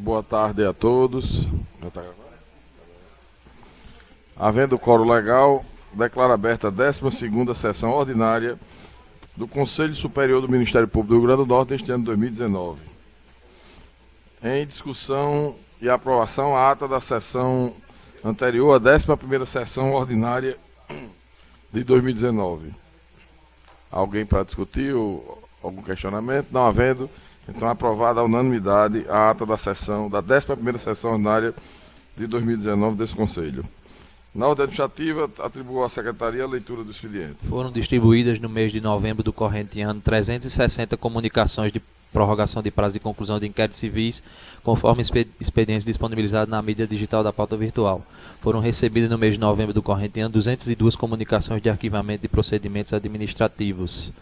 Boa tarde a todos. Havendo quórum legal, declaro aberta a 12ª sessão ordinária do Conselho Superior do Ministério Público do Rio Grande do Norte este ano 2019. Em discussão e aprovação a ata da sessão anterior à 11ª sessão ordinária de 2019. Alguém para discutir ou algum questionamento? Não havendo, então aprovada a unanimidade a ata da sessão, da 11ª sessão ordinária de 2019 desse Conselho. Na ordem administrativa, atribuo à Secretaria a leitura do expediente. Foram distribuídas no mês de novembro do corrente ano 360 comunicações de prorrogação de prazo de conclusão de inquéritos civis, conforme expedientes disponibilizados na mídia digital da pauta virtual. Foram recebidas no mês de novembro do corrente ano 202 comunicações de arquivamento de procedimentos administrativos.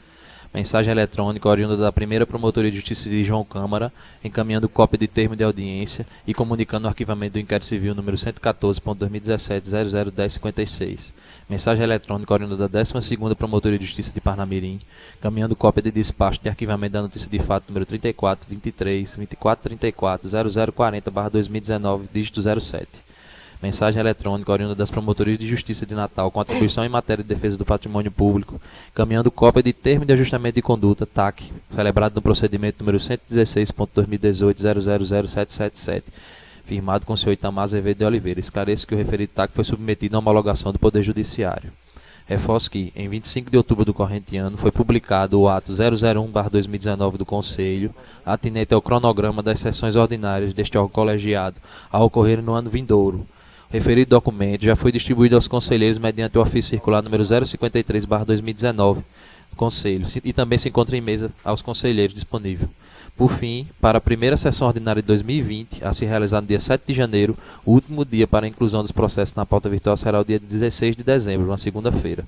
Mensagem eletrônica oriunda da primeira Promotoria de Justiça de João Câmara, encaminhando cópia de termo de audiência e comunicando o arquivamento do inquérito civil número 114.2017-001056. Mensagem eletrônica oriunda da 12ª Promotoria de Justiça de Parnamirim, encaminhando cópia de despacho de arquivamento da notícia de fato número 34.23.2434/0040/2019, dígito 07. Mensagem eletrônica oriunda das Promotorias de Justiça de Natal com atribuição em matéria de defesa do patrimônio público, encaminhando cópia de termo de ajustamento de conduta, TAC, celebrado no procedimento número 116.2018.000777, firmado com o senhor Itamar Azevedo de Oliveira. Esclareço que o referido TAC foi submetido à homologação do Poder Judiciário. Reforço que, em 25 de outubro do corrente ano, foi publicado o ato 001/2019 do Conselho, atinente ao cronograma das sessões ordinárias deste órgão colegiado, a ocorrer no ano vindouro. O referido documento já foi distribuído aos conselheiros mediante o ofício circular número 053/2019 do Conselho e também se encontra em mesa aos conselheiros disponível. Por fim, para a primeira sessão ordinária de 2020, a se realizar no dia 7 de janeiro, o último dia para a inclusão dos processos na pauta virtual será o dia 16 de dezembro, uma segunda-feira.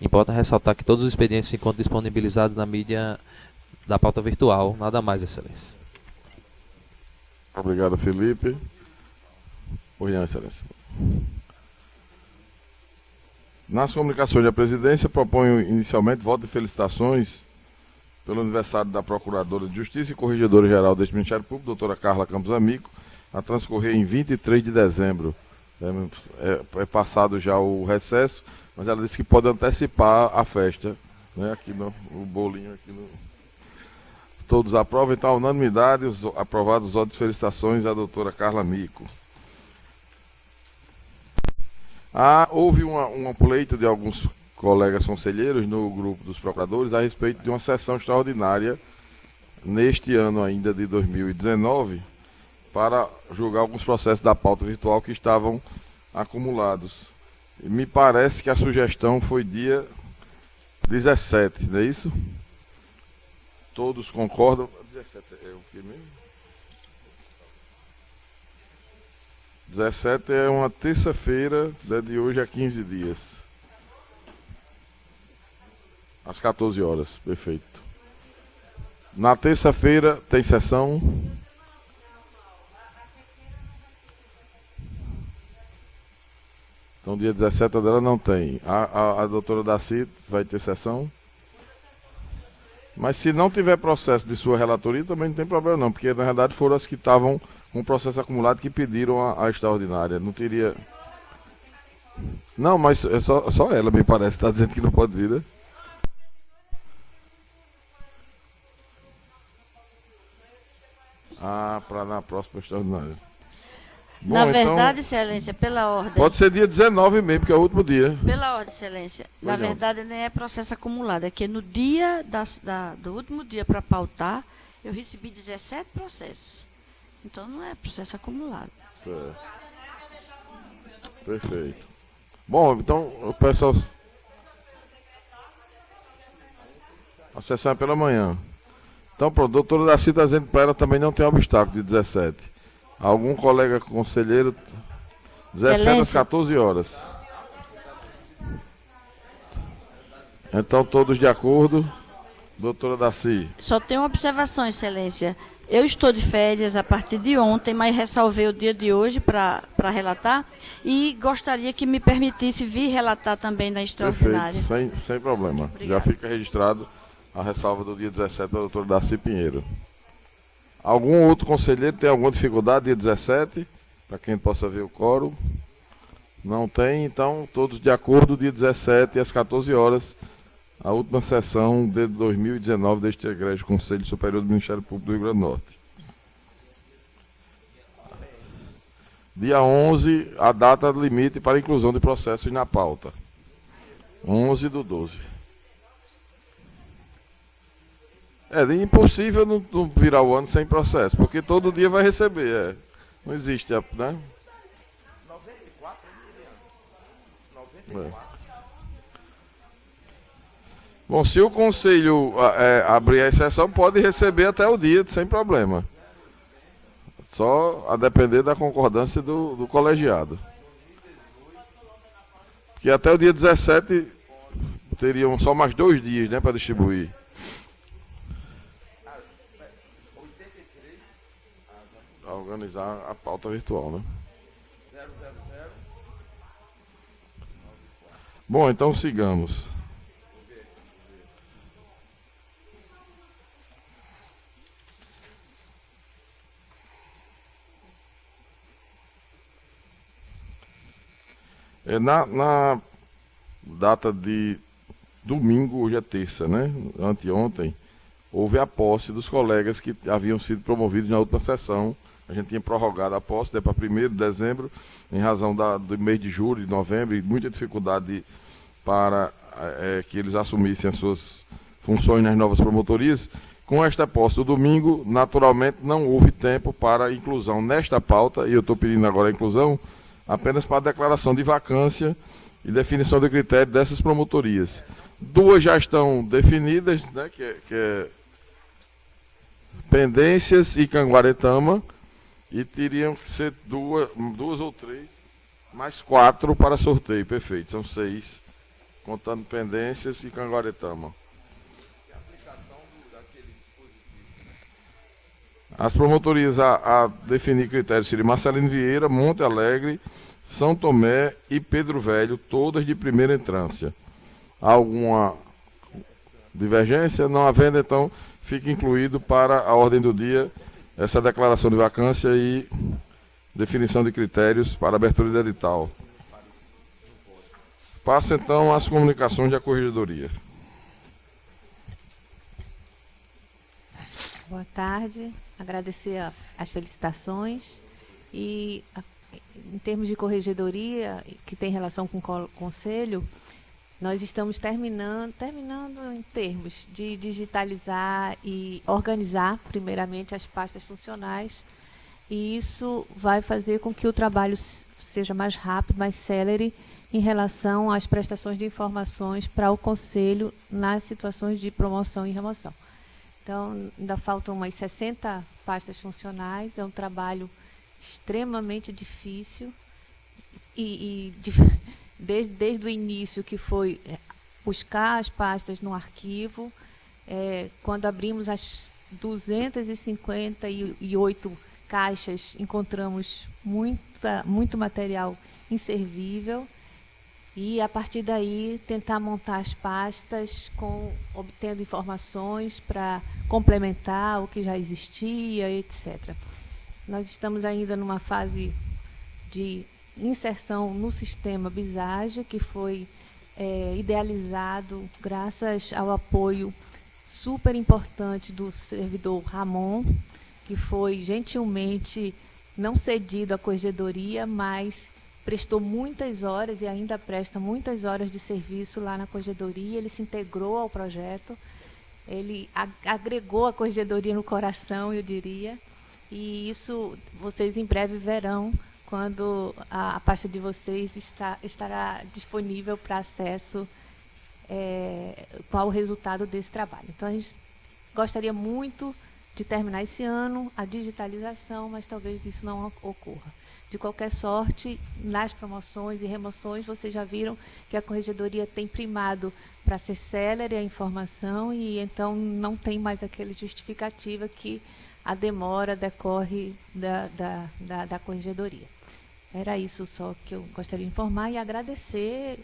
Importa ressaltar que todos os expedientes se encontram disponibilizados na mídia da pauta virtual. Nada mais, Excelência. Obrigado, Felipe. Pois não, Excelência. Nas comunicações da presidência, proponho inicialmente voto de felicitações pelo aniversário da Procuradora de Justiça e Corregedora-Geral deste Ministério Público, doutora Carla Campos Amico, a transcorrer em 23 de dezembro. É passado já o recesso, mas ela disse que pode antecipar a festa, né? Aqui o bolinho aqui no... Todos aprovam, então, a unanimidade, aprovados os votos de felicitações à doutora Carla Amico. Houve um pleito de alguns colegas conselheiros no grupo dos procuradores a respeito de uma sessão extraordinária neste ano ainda de 2019 para julgar alguns processos da pauta virtual que estavam acumulados. E me parece que a sugestão foi dia 17, não é isso? Todos concordam? 17 é o que mesmo? 17 é uma terça-feira, de hoje a 15 dias. Às 14 horas, perfeito. Na terça-feira tem sessão? Então dia 17 dela não tem. A doutora Daci vai ter sessão? Mas se não tiver processo de sua relatoria, também não tem problema não, porque na verdade foram as que estavam com o processo acumulado que pediram a extraordinária. Não teria... Não, mas é só ela, me parece, está dizendo que não pode vir, né? Para na próxima extraordinária. Bom, na verdade, então, Excelência, pela ordem... Pode ser dia 19 mesmo, porque é o último dia. Pela ordem, Excelência, na verdade nem é processo acumulado, é que no dia do último dia para pautar, eu recebi 17 processos. Então não é processo acumulado. Certo. Perfeito. Bom, então eu peço aos... A sessão é pela manhã. Então, pronto, a doutora Daci está dizendo para ela também não tem obstáculo de 17. Algum colega conselheiro? 17 às 14 horas. Então, todos de acordo? Doutora Daci. Só tem uma observação, Excelência. Eu estou de férias a partir de ontem, mas ressalvei o dia de hoje para relatar e gostaria que me permitisse vir relatar também na extraordinária. Perfeito, sem problema. Obrigada. Já fica registrado a ressalva do dia 17 da doutora Daci Pinheiro. Algum outro conselheiro tem alguma dificuldade dia 17? Para quem possa ver o quórum. Não tem, então todos de acordo, dia 17 às 14 horas, a última sessão de 2019 deste egrégio Conselho Superior do Ministério Público do Rio Grande do Norte. Dia 11, a data limite para inclusão de processos na pauta. 11/12. É impossível não virar o ano sem processo, porque todo dia vai receber. Não existe, né? 94. Bom, se o conselho abrir a exceção, pode receber até o dia, sem problema. Só a depender da concordância do colegiado. Porque até o dia 17 teriam só mais 2 dias, né, para distribuir. A organizar a pauta virtual, né? Bom, então sigamos. Na data de domingo, hoje é terça, né? Anteontem, houve a posse dos colegas que haviam sido promovidos na última sessão. A gente tinha prorrogado a posse para 1º de dezembro, em razão do mês de julho e novembro, e muita dificuldade para que eles assumissem as suas funções nas novas promotorias. Com esta posse do domingo, naturalmente não houve tempo para inclusão nesta pauta, e eu estou pedindo agora a inclusão apenas para a declaração de vacância e definição de critério dessas promotorias. 2 já estão definidas, né, que é Pendências e Canguaretama, e teriam que ser duas ou 3, mais 4 para sorteio, perfeito, são 6, contando Pendências e Canguaretama. As promotorias a definir critérios seriam Marcelino Vieira, Monte Alegre, São Tomé e Pedro Velho, todas de primeira entrância. Há alguma divergência? Não havendo, então, fica incluído para a ordem do dia essa declaração de vacância e definição de critérios para abertura de edital. Passo, então, às comunicações da Corregedoria. Boa tarde. Agradecer as felicitações e, em termos de corregedoria, que tem relação com o Conselho, nós estamos terminando em termos de digitalizar e organizar, primeiramente, as pastas funcionais, e isso vai fazer com que o trabalho seja mais rápido, mais célere, em relação às prestações de informações para o Conselho nas situações de promoção e remoção. Então, ainda faltam umas 60 pastas funcionais, é um trabalho extremamente difícil desde o início, que foi buscar as pastas no arquivo, quando abrimos as 258 caixas, encontramos muito material inservível, e, a partir daí, tentar montar as pastas, obtendo informações para complementar o que já existia, etc. Nós estamos ainda numa fase de inserção no sistema Bisage, que foi idealizado graças ao apoio super importante do servidor Ramon, que foi gentilmente não cedido à corregedoria, mas prestou muitas horas e ainda presta muitas horas de serviço lá na corregedoria. Ele se integrou ao projeto, ele agregou a corregedoria no coração, eu diria, e isso vocês em breve verão, quando a pasta de vocês estará disponível para acesso qual o resultado desse trabalho. Então, a gente gostaria muito de terminar esse ano a digitalização, mas talvez isso não ocorra. De qualquer sorte, nas promoções e remoções, vocês já viram que a corregedoria tem primado para ser célere a informação, e então não tem mais aquela justificativa que a demora decorre da corregedoria. Era isso só que eu gostaria de informar e agradecer,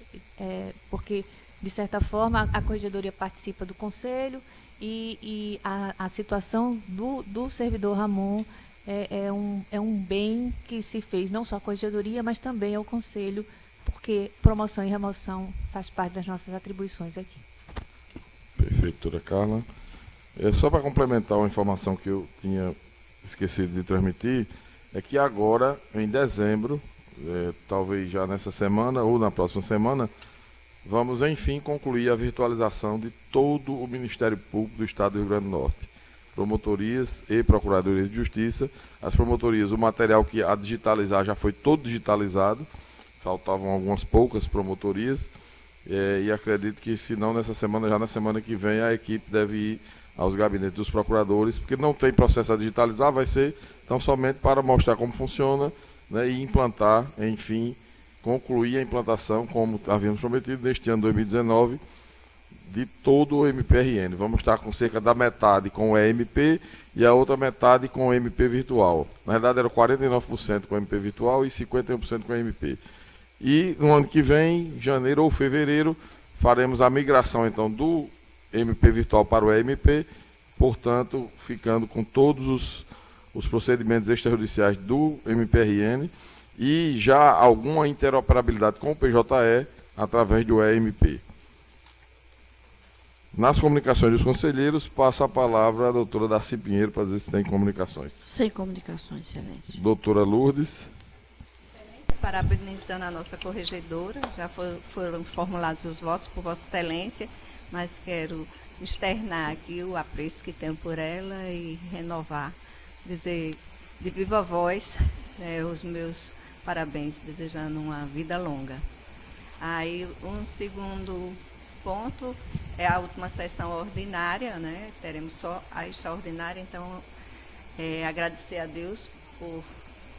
porque de certa forma, a corregedoria participa do conselho e a situação do servidor Ramon é um bem que se fez não só à corregedoria, mas também ao conselho, porque promoção e remoção faz parte das nossas atribuições aqui. Perfeito, doutora Carla. Só para complementar uma informação que eu tinha esquecido de transmitir, é que agora, em dezembro, talvez já nessa semana ou na próxima semana, vamos, enfim, concluir a virtualização de todo o Ministério Público do Estado do Rio Grande do Norte. Promotorias e Procuradorias de Justiça. As promotorias, o material que a digitalizar já foi todo digitalizado, faltavam algumas poucas promotorias, e acredito que, se não nessa semana, já na semana que vem, a equipe deve ir aos gabinetes dos procuradores, porque não tem processo a digitalizar, vai ser tão somente para mostrar como funciona, né, e implantar, enfim, concluir a implantação, como havíamos prometido, neste ano 2019, de todo o MPRN. Vamos estar com cerca da metade com o EMP e a outra metade com o MP virtual. Na verdade, era 49% com o MP virtual e 51% com o MP. E no ano que vem, janeiro ou fevereiro, faremos a migração, então, do MP virtual para o EMP, portanto, ficando com todos os procedimentos extrajudiciais do MPRN e já alguma interoperabilidade com o PJE através do EMP. Nas comunicações dos conselheiros, passo a palavra à doutora Darcy Pinheiro para dizer se tem comunicações. Sem comunicações, excelência. Doutora Lourdes. Parabenizando a nossa corregedora, já foram formulados os votos por Vossa Excelência, mas quero externar aqui o apreço que tenho por ela e renovar, dizer de viva voz os meus parabéns, desejando uma vida longa. Aí, um segundo ponto é a última sessão ordinária, né? Teremos só a extraordinária, então agradecer a Deus por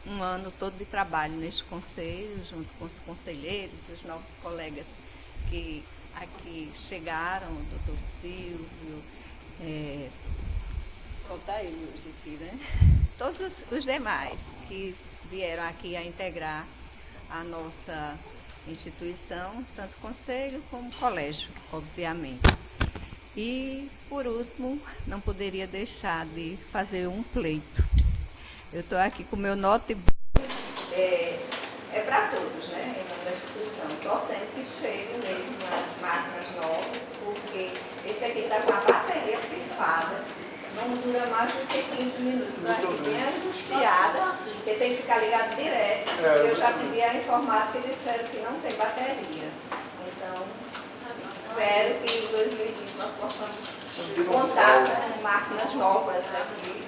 um ano todo de trabalho neste conselho, junto com os conselheiros, os novos colegas que aqui chegaram, o doutor Silvio, só está ele hoje aqui, né? Todos os demais que vieram aqui a integrar a nossa instituição, tanto conselho como colégio, obviamente. E, por último, não poderia deixar de fazer um pleito. Eu estou aqui com o meu notebook, para todos, né, em nome da instituição, torcendo que chegue mesmo as máquinas novas, porque esse aqui está com a bateria pifada, não dura mais do que 15 minutos, estou aqui bem angustiada, porque tem que ficar ligado direto. Eu já pedi a informática e disseram que não tem bateria. Então, espero que em 2020 nós possamos contar com máquinas novas aqui.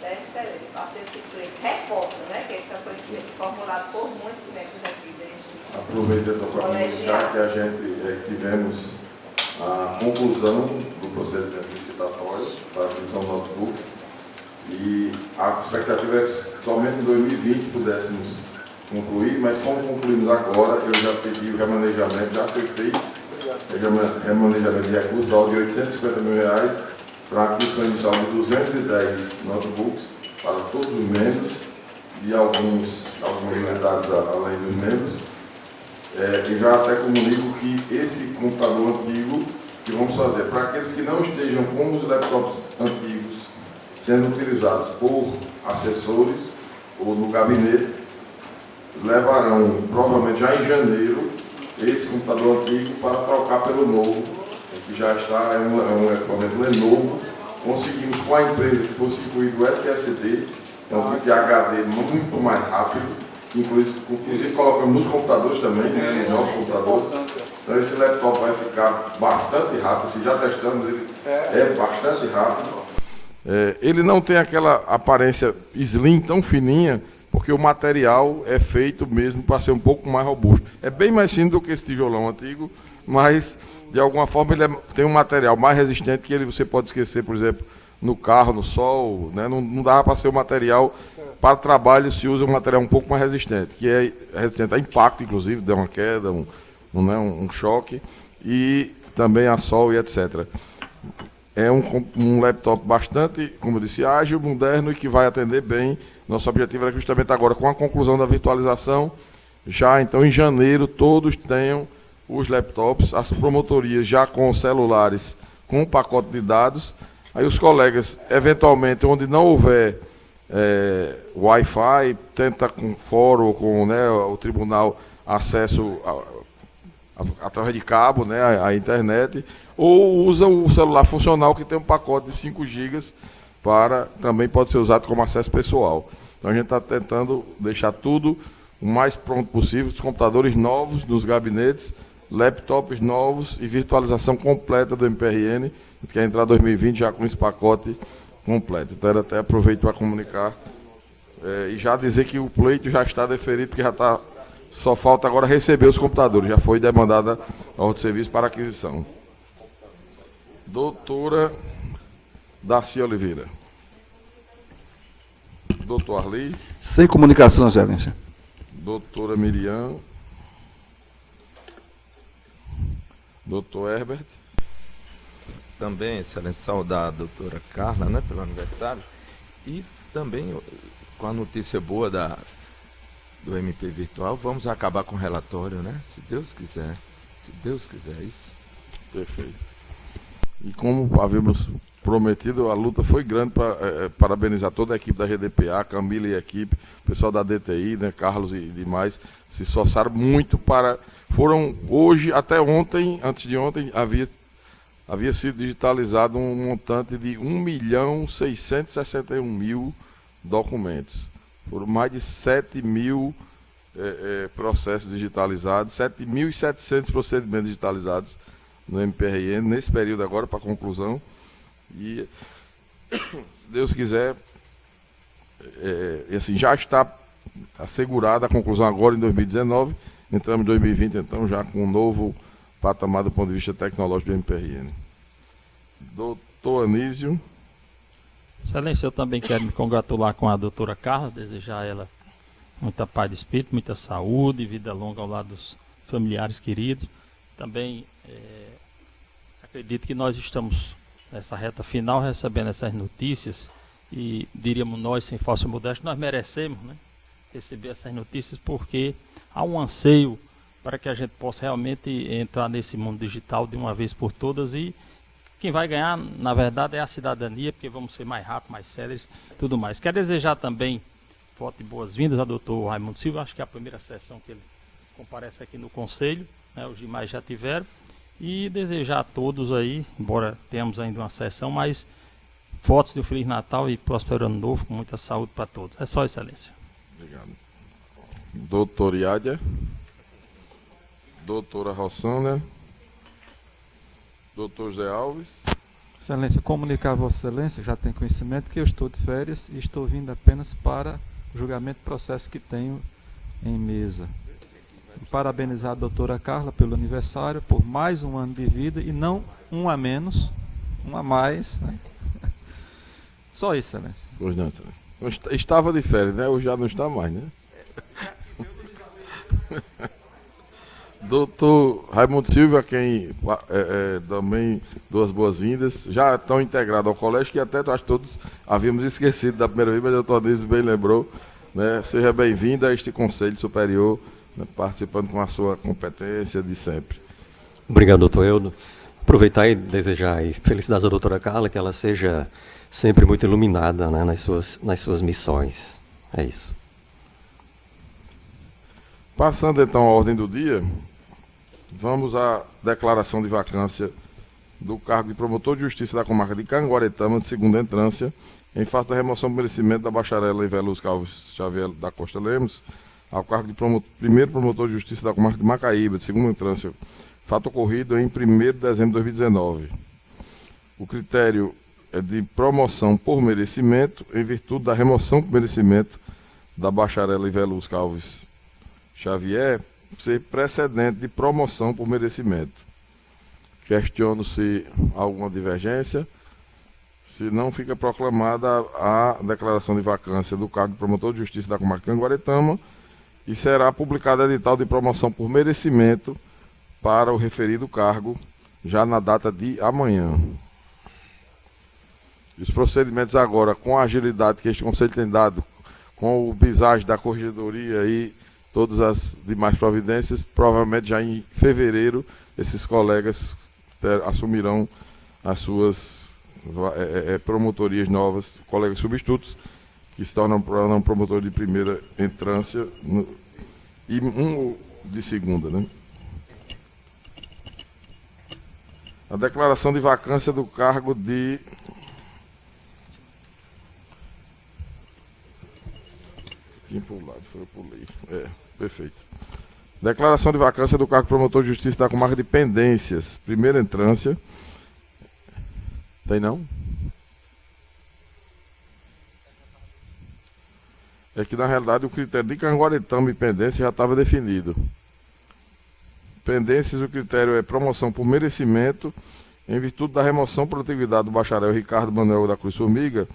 Excelência, faça esse pleito, reforço, né, que já foi formulado por muitos membros aqui desde. Aproveitando para comunicar que a gente tivemos a conclusão do procedimento licitatório para aquisição de notebooks e a expectativa é que somente em 2020 pudéssemos concluir, mas como concluímos agora, eu já pedi o remanejamento, já foi feito, remanejamento de recursos de R$850 mil para a aquisição inicial de 210 notebooks para todos os membros e alguns militares além dos membros. Eu já até comunico que esse computador antigo que vamos fazer, para aqueles que não estejam com os laptops antigos sendo utilizados por assessores ou no gabinete, levarão provavelmente já em janeiro esse computador antigo para trocar pelo novo, que já está, é um equipamento Lenovo. Conseguimos com a empresa que fosse incluído o SSD, é um kit HD muito mais rápido, inclusive colocamos nos computadores também, nos nossos computadores. Então esse laptop vai ficar bastante rápido, se já testamos, ele é bastante rápido. Ele não tem aquela aparência slim tão fininha, porque o material é feito mesmo para ser um pouco mais robusto. É bem mais fino do que esse tijolão antigo, mas de alguma forma ele tem um material mais resistente que você pode esquecer, por exemplo, no carro, no sol, né? Não dava para ser um material, para trabalho se usa um material um pouco mais resistente, que é resistente a impacto, inclusive, de uma queda, um choque, e também a sol e etc. É um laptop bastante, como eu disse, ágil, moderno e que vai atender bem. Nosso objetivo era justamente agora, com a conclusão da virtualização, já então em janeiro todos tenham os laptops, as promotorias já com celulares com um pacote de dados, aí os colegas, eventualmente, onde não houver Wi-Fi, tenta com fórum ou com, né, o tribunal acesso através de cabo, né, à internet, ou usa o celular funcional que tem um pacote de 5 GB também pode ser usado como acesso pessoal. Então a gente está tentando deixar tudo o mais pronto possível, os computadores novos nos gabinetes, laptops novos e virtualização completa do MPRN. A gente quer entrar em 2020 já com esse pacote completo. Então, até aproveito para comunicar e já dizer que o pleito já está deferido, porque já está, só falta agora receber os computadores. Já foi demandada a ordem de serviço para aquisição. Doutora Darcy Oliveira. Doutor Arli. Sem comunicação, Excelência. Doutora Miriam. Doutor Herbert. Também, Excelência, saudar a doutora Carla, né, pelo aniversário. E também, com a notícia boa do MP Virtual, vamos acabar com o relatório, né? Se Deus quiser. Se Deus quiser, isso. Perfeito. E como havíamos prometido, a luta foi grande para parabenizar toda a equipe da GDPA, Camila e a equipe, o pessoal da DTI, né, Carlos e demais, se esforçaram muito foram hoje, até ontem, antes de ontem, havia sido digitalizado um montante de 1.661.000 documentos. Foram mais de 7.000 processos digitalizados, 7.700 procedimentos digitalizados no MPRN, nesse período agora, para conclusão. E, se Deus quiser, assim, já está assegurada a conclusão agora em 2019, entramos em 2020, então, já com um novo patamar do ponto de vista tecnológico do MPRN. Doutor Anísio. Excelência, eu também quero me congratular com a doutora Carla, desejar a ela muita paz de espírito, muita saúde, vida longa ao lado dos familiares queridos. Também acredito que nós estamos nessa reta final recebendo essas notícias e diríamos nós, sem falsa modéstia, nós merecemos, né, receber essas notícias porque há um anseio para que a gente possa realmente entrar nesse mundo digital de uma vez por todas e quem vai ganhar, na verdade, é a cidadania, porque vamos ser mais rápidos, mais céleres e tudo mais. Quero desejar também voto e boas-vindas ao doutor Raimundo Silva, acho que é a primeira sessão que ele comparece aqui no Conselho, né, os demais já tiveram, e desejar a todos aí, embora tenhamos ainda uma sessão, mas votos de um Feliz Natal e próspero Ano Novo, com muita saúde para todos. É só, Excelência. Obrigado. Doutor Iádia. Doutora Rossana. Doutor José Alves. Excelência, comunicar a Vossa Excelência, já tem conhecimento que eu estou de férias e estou vindo apenas para o julgamento do processo que tenho em mesa. Parabenizar a doutora Carla pelo aniversário, por mais um ano de vida e não um a menos, um a mais, né? Só isso, Excelência. Pois não, estava de férias, né? Hoje já não está mais, né? Doutor Raimundo Silva, a quem também duas boas-vindas, já estão integrados ao colégio, que até acho que todos havíamos esquecido da primeira vez, mas o doutor Anísio bem lembrou, né? Seja bem-vindo a este Conselho Superior, né, participando com a sua competência de sempre. Obrigado, doutor Eudo. Aproveitar e desejar aí felicidades à doutora Carla, que ela seja sempre muito iluminada, né, nas suas missões. É isso. Passando então à ordem do dia, vamos à declaração de vacância do cargo de promotor de justiça da comarca de Canguaretama, de segunda entrância, em face da remoção do merecimento da bacharela Iveluz Calves Xavier da Costa Lemos, ao cargo de primeiro promotor de justiça da comarca de Macaíba, de segunda entrância, fato ocorrido em 1º de dezembro de 2019. O critério é de promoção por merecimento, em virtude da remoção por merecimento da bacharela Iveluz Calves Xavier, ser precedente de promoção por merecimento. Questiono se há alguma divergência. Se não, fica proclamada a declaração de vacância do cargo de promotor de justiça da comarca de Canguaretama e será publicado edital de promoção por merecimento para o referido cargo já na data de amanhã. Os procedimentos agora, com a agilidade que este Conselho tem dado, com o bisagem da corregedoria e todas as demais providências. Provavelmente já em fevereiro esses colegas assumirão as suas promotorias novas, colegas substitutos, que se tornam promotores de primeira entrância e um de segunda, né? A declaração de vacância do cargo de perfeito. Declaração de vacância do cargo de promotor de justiça da comarca de Pendências, primeira entrância. Tem não? É que na realidade o critério de Canguaretama e Pendências já estava definido. Pendências, o critério é promoção por merecimento, em virtude da remoção por antiguidade do bacharel Ricardo Manuel da Cruz Formiga,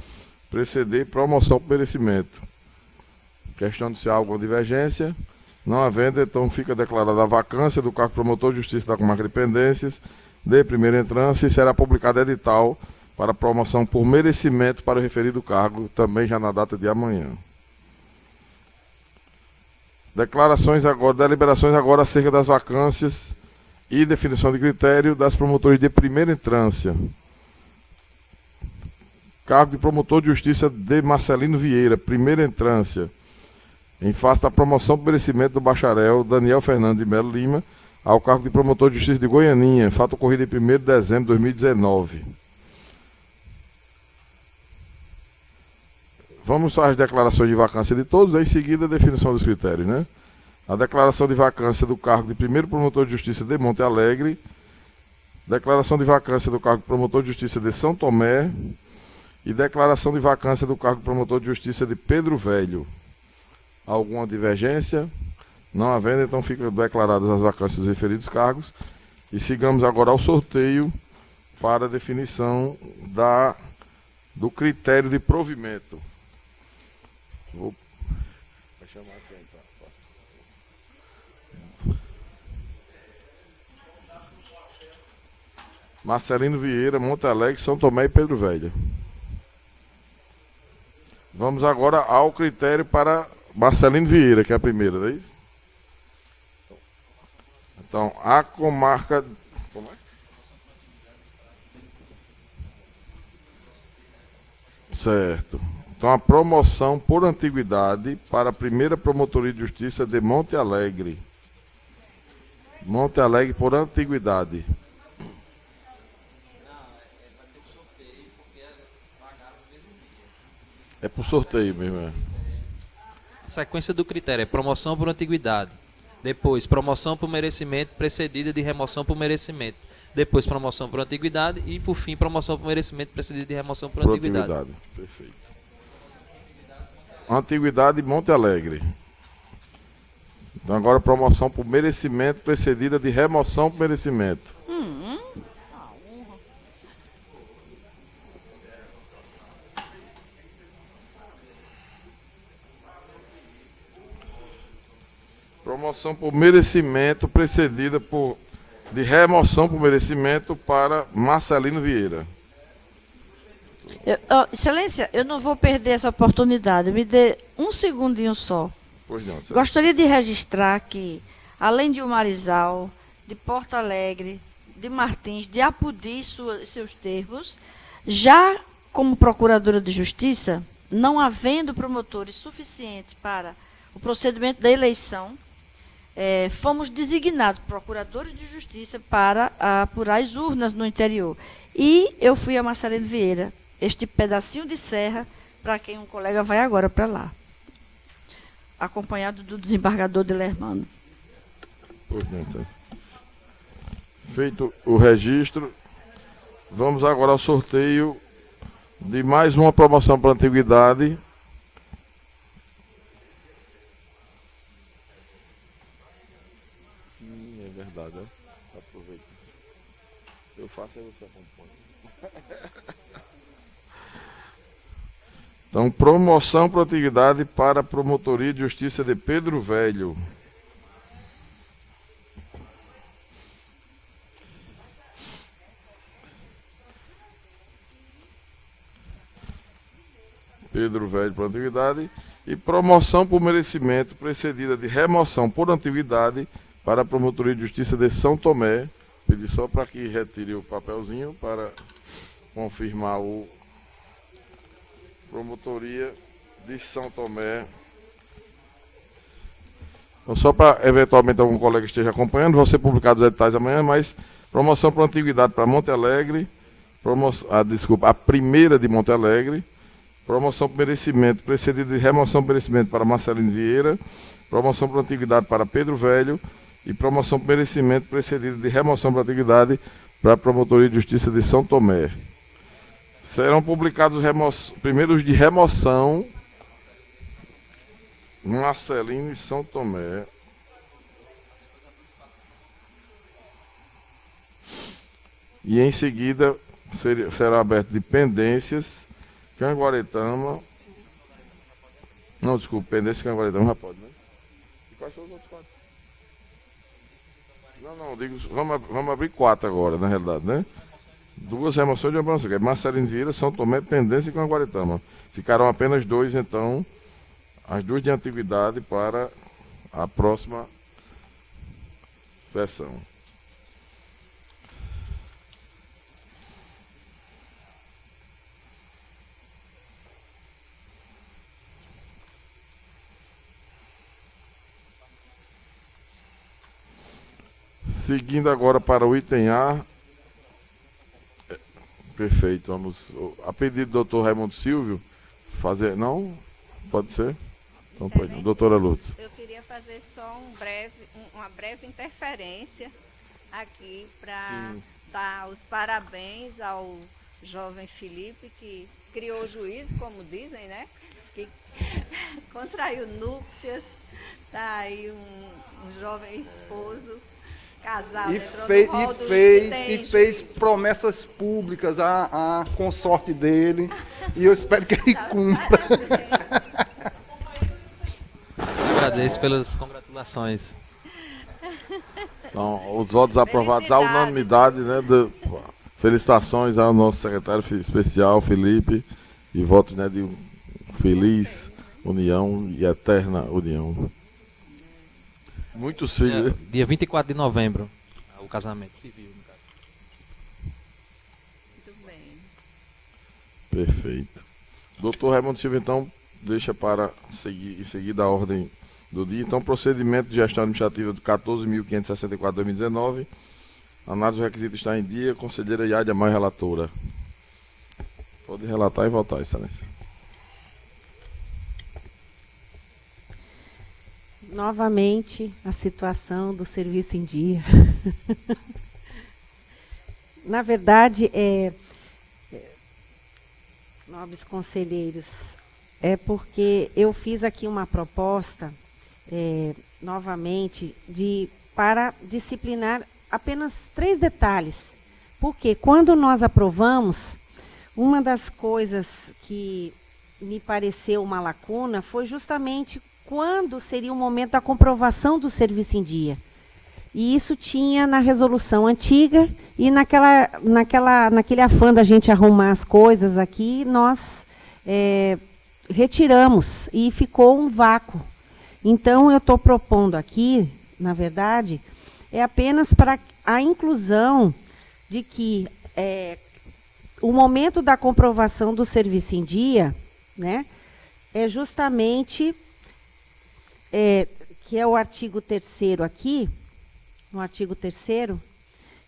preceder promoção por merecimento. Questão de se há alguma divergência, não havendo, então fica declarada a vacância do cargo de promotor de justiça da comarca de Pendências, de primeira entrância, e será publicado edital para promoção por merecimento para o referido cargo, também já na data de amanhã. Deliberações agora acerca das vacâncias e definição de critério das promotorias de primeira entrância. Cargo de promotor de justiça de Marcelino Vieira, primeira entrância, em face da promoção por merecimento do bacharel Daniel Fernando de Melo Lima ao cargo de promotor de justiça de Goianinha, fato ocorrido em 1º de dezembro de 2019. Vamos às declarações de vacância de todos, em seguida a definição dos critérios, né? A declaração de vacância do cargo de primeiro promotor de justiça de Monte Alegre, declaração de vacância do cargo de promotor de justiça de São Tomé e declaração de vacância do cargo de promotor de justiça de Pedro Velho. Alguma divergência? Não havendo, então ficam declaradas as vacâncias dos referidos cargos e sigamos agora ao sorteio para a definição do critério de provimento. Vou chamar aqui então. Marcelino Vieira, Monte Alegre, São Tomé e Pedro Velho. Vamos agora ao critério para Marcelino Vieira, que é a primeira, não é isso? Então, a comarca... Como é? Certo. Então, a promoção por antiguidade para a primeira promotoria de justiça de Monte Alegre. Monte Alegre por antiguidade. É por sorteio mesmo, é. A sequência do critério é promoção por antiguidade. Depois, promoção por merecimento, precedida de remoção por merecimento. Depois, promoção por antiguidade e, por fim, promoção por merecimento, precedida de remoção por antiguidade. Perfeito. Antiguidade Monte Alegre. Então, agora, promoção por merecimento, precedida de remoção por merecimento. Promoção por merecimento, precedida de remoção por merecimento para Marcelino Vieira. Excelência, eu não vou perder essa oportunidade. Me dê um segundinho só. Pois não, certo. Gostaria de registrar que, além de Umarizal, de Porto Alegre, de Martins, de Apudi e seus termos, já como procuradora de justiça, não havendo promotores suficientes para o procedimento da eleição, fomos designados procuradores de justiça para apurar as urnas no interior. E eu fui a Marcelino Vieira, este pedacinho de serra, para quem um colega vai agora para lá, acompanhado do desembargador de Lermano. Feito o registro, vamos agora ao sorteio de mais uma promoção para a antiguidade. Sim, é verdade. Aproveita. Eu faço e você acompanha. Então, promoção para antiguidade para a Promotoria de Justiça de Pedro Velho. Pedro Velho para antiguidade. E promoção por merecimento, precedida de remoção por antiguidade para a Promotoria de Justiça de São Tomé. Pedi só para que retire o papelzinho para confirmar o Promotoria de São Tomé. Então, só para eventualmente algum colega esteja acompanhando, vão ser publicados os editais amanhã, mas promoção por antiguidade para Monte Alegre, a primeira de Monte Alegre, promoção por merecimento, precedida de remoção por merecimento para Marcelino Vieira, promoção por antiguidade para Pedro Velho e promoção por merecimento, precedida de remoção por antiguidade para a Promotoria de Justiça de São Tomé. Serão publicados primeiros de remoção Marcelino e São Tomé. E em seguida será aberto de pendências, Canguaretama. Não, desculpa, pendência Canguaretama já pode, né? E quais são os outros 4? Não, digo, vamos abrir 4 agora, na realidade, né? 2 remoções de ambulância, que é Marcelino Vieira, São Tomé, Pendência e Canguaretama. Ficarão apenas 2, então, as 2 de antiguidade para a próxima sessão. Seguindo agora para o item A. Perfeito, vamos. A pedido do doutor Raimundo Silvio, fazer. Não? Pode ser? Então, pode. Doutora Lourdes. Eu queria fazer só uma breve interferência aqui para dar os parabéns ao jovem Felipe, que criou juízo, como dizem, né? Que contraiu núpcias, está aí um jovem esposo. Casado, e fez promessas públicas à consorte dele, e eu espero que ele cumpra. Agradeço pelas congratulações. Então, os votos aprovados à unanimidade, né? Felicitações ao nosso secretário especial, Felipe, e votos, né, de feliz união e eterna união. Muito cedo. Dia 24 de novembro, o casamento civil, no caso. Muito bem. Perfeito. Doutor Raimundo Silva, então, deixa para seguir, em seguida a ordem do dia. Então, procedimento de gestão administrativa do 14.564/2019. Análise do requisito está em dia. Conselheira Yádia mais relatora. Pode relatar e votar, excelência. Novamente, a situação do serviço em dia. Na verdade, nobres conselheiros, é porque eu fiz aqui uma proposta, novamente, para disciplinar apenas 3 detalhes. Porque quando nós aprovamos, uma das coisas que me pareceu uma lacuna foi justamente quando seria o momento da comprovação do serviço em dia. E isso tinha na resolução antiga, e naquele afã da gente arrumar as coisas aqui, nós retiramos e ficou um vácuo. Então, eu estou propondo aqui, na verdade, é apenas para a inclusão de que o momento da comprovação do serviço em dia, né, é justamente... que é o artigo 3º aqui, no artigo 3º,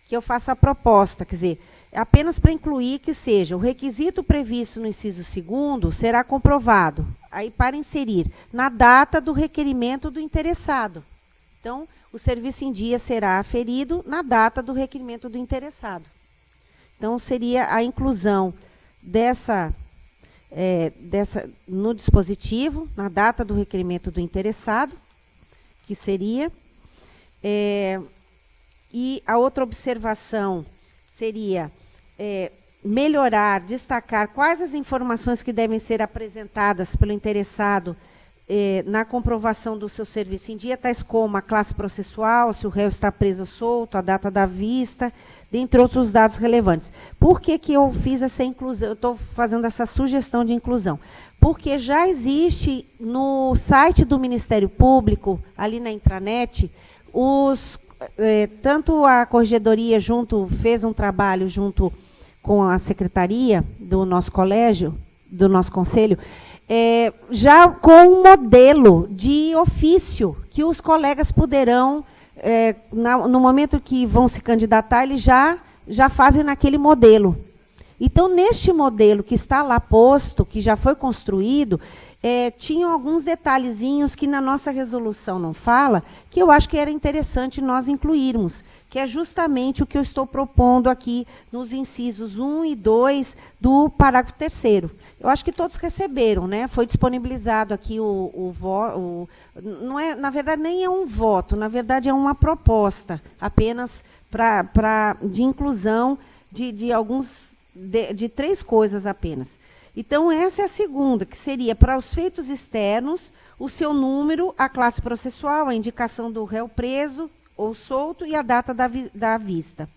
que eu faço a proposta, quer dizer, apenas para incluir que seja o requisito previsto no inciso 2º será comprovado, aí para inserir, na data do requerimento do interessado. Então, o serviço em dia será aferido na data do requerimento do interessado. Então, seria a inclusão dessa no dispositivo, na data do requerimento do interessado, que seria. E a outra observação seria melhorar, destacar quais as informações que devem ser apresentadas pelo interessado na comprovação do seu serviço em dia, tais como a classe processual, se o réu está preso ou solto, a data da vista, dentre outros dados relevantes. Por que que eu fiz essa inclusão? Eu estou fazendo essa sugestão de inclusão. Porque já existe no site do Ministério Público, ali na intranet, tanto a Corregedoria fez um trabalho junto com a secretaria do nosso colégio, do nosso conselho, já com um modelo de ofício que os colegas poderão, no momento que vão se candidatar, eles já fazem naquele modelo. Então, neste modelo que está lá posto, que já foi construído, tinham alguns detalhezinhos que na nossa resolução não fala, que eu acho que era interessante nós incluirmos, que é justamente o que eu estou propondo aqui nos incisos 1 e 2 do parágrafo 3º. Eu acho que todos receberam, né? Foi disponibilizado aqui não é, na verdade, nem é um voto, na verdade é uma proposta, apenas de inclusão de 3 coisas apenas. Então, essa é a segunda, que seria para os feitos externos, o seu número, a classe processual, a indicação do réu preso ou solto e a data da vista.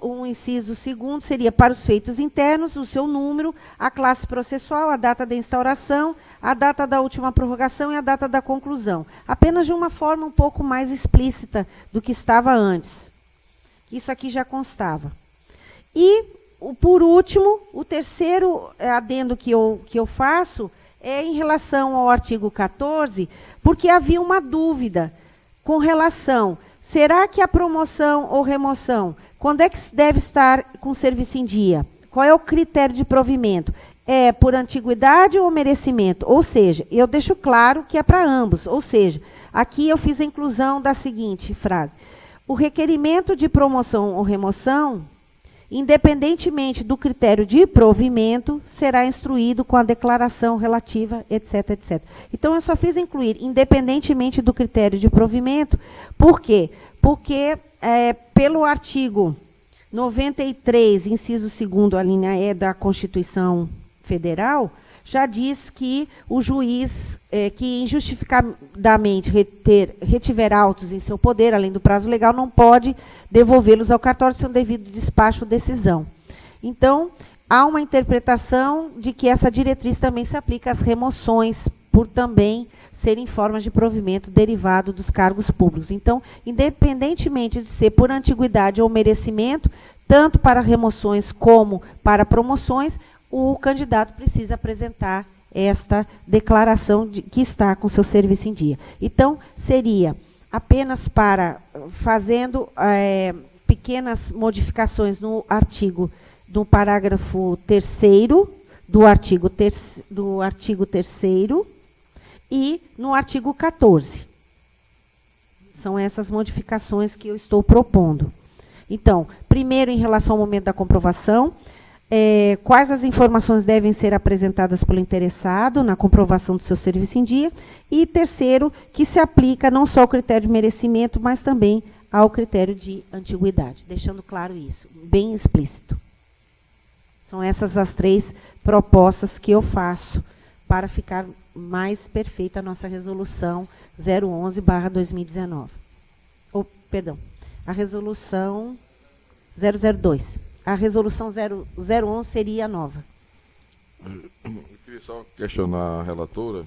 Um inciso segundo seria para os feitos internos, o seu número, a classe processual, a data da instauração, a data da última prorrogação e a data da conclusão. Apenas de uma forma um pouco mais explícita do que estava antes. Isso aqui já constava. E, por último, o terceiro adendo que eu faço é em relação ao artigo 14, porque havia uma dúvida com relação, será que a promoção ou remoção, quando é que deve estar com o serviço em dia? Qual é o critério de provimento? É por antiguidade ou merecimento? Ou seja, eu deixo claro que é para ambos. Ou seja, aqui eu fiz a inclusão da seguinte frase. O requerimento de promoção ou remoção, independentemente do critério de provimento, será instruído com a declaração relativa, etc, etc. Então, eu só fiz incluir, independentemente do critério de provimento. Por quê? Porque, pelo artigo 93, inciso 2º, a linha E da Constituição Federal, já diz que o juiz que injustificadamente retiver autos em seu poder, além do prazo legal, não pode devolvê-los ao cartório sem o devido despacho ou decisão. Então, há uma interpretação de que essa diretriz também se aplica às remoções, por também serem formas de provimento derivado dos cargos públicos. Então, independentemente de ser por antiguidade ou merecimento, tanto para remoções como para promoções, o candidato precisa apresentar esta declaração de que está com seu serviço em dia. Então, seria apenas fazendo pequenas modificações no parágrafo 3º do artigo 3º e no artigo 14. São essas modificações que eu estou propondo. Então, primeiro, em relação ao momento da comprovação, quais as informações devem ser apresentadas pelo interessado na comprovação do seu serviço em dia, e terceiro, que se aplica não só ao critério de merecimento, mas também ao critério de antiguidade, deixando claro isso, bem explícito. São essas as 3 propostas que eu faço para ficar mais perfeita a nossa resolução 011/2019. Perdão, a resolução 002. A resolução 011 seria a nova. Eu queria só questionar a relatora.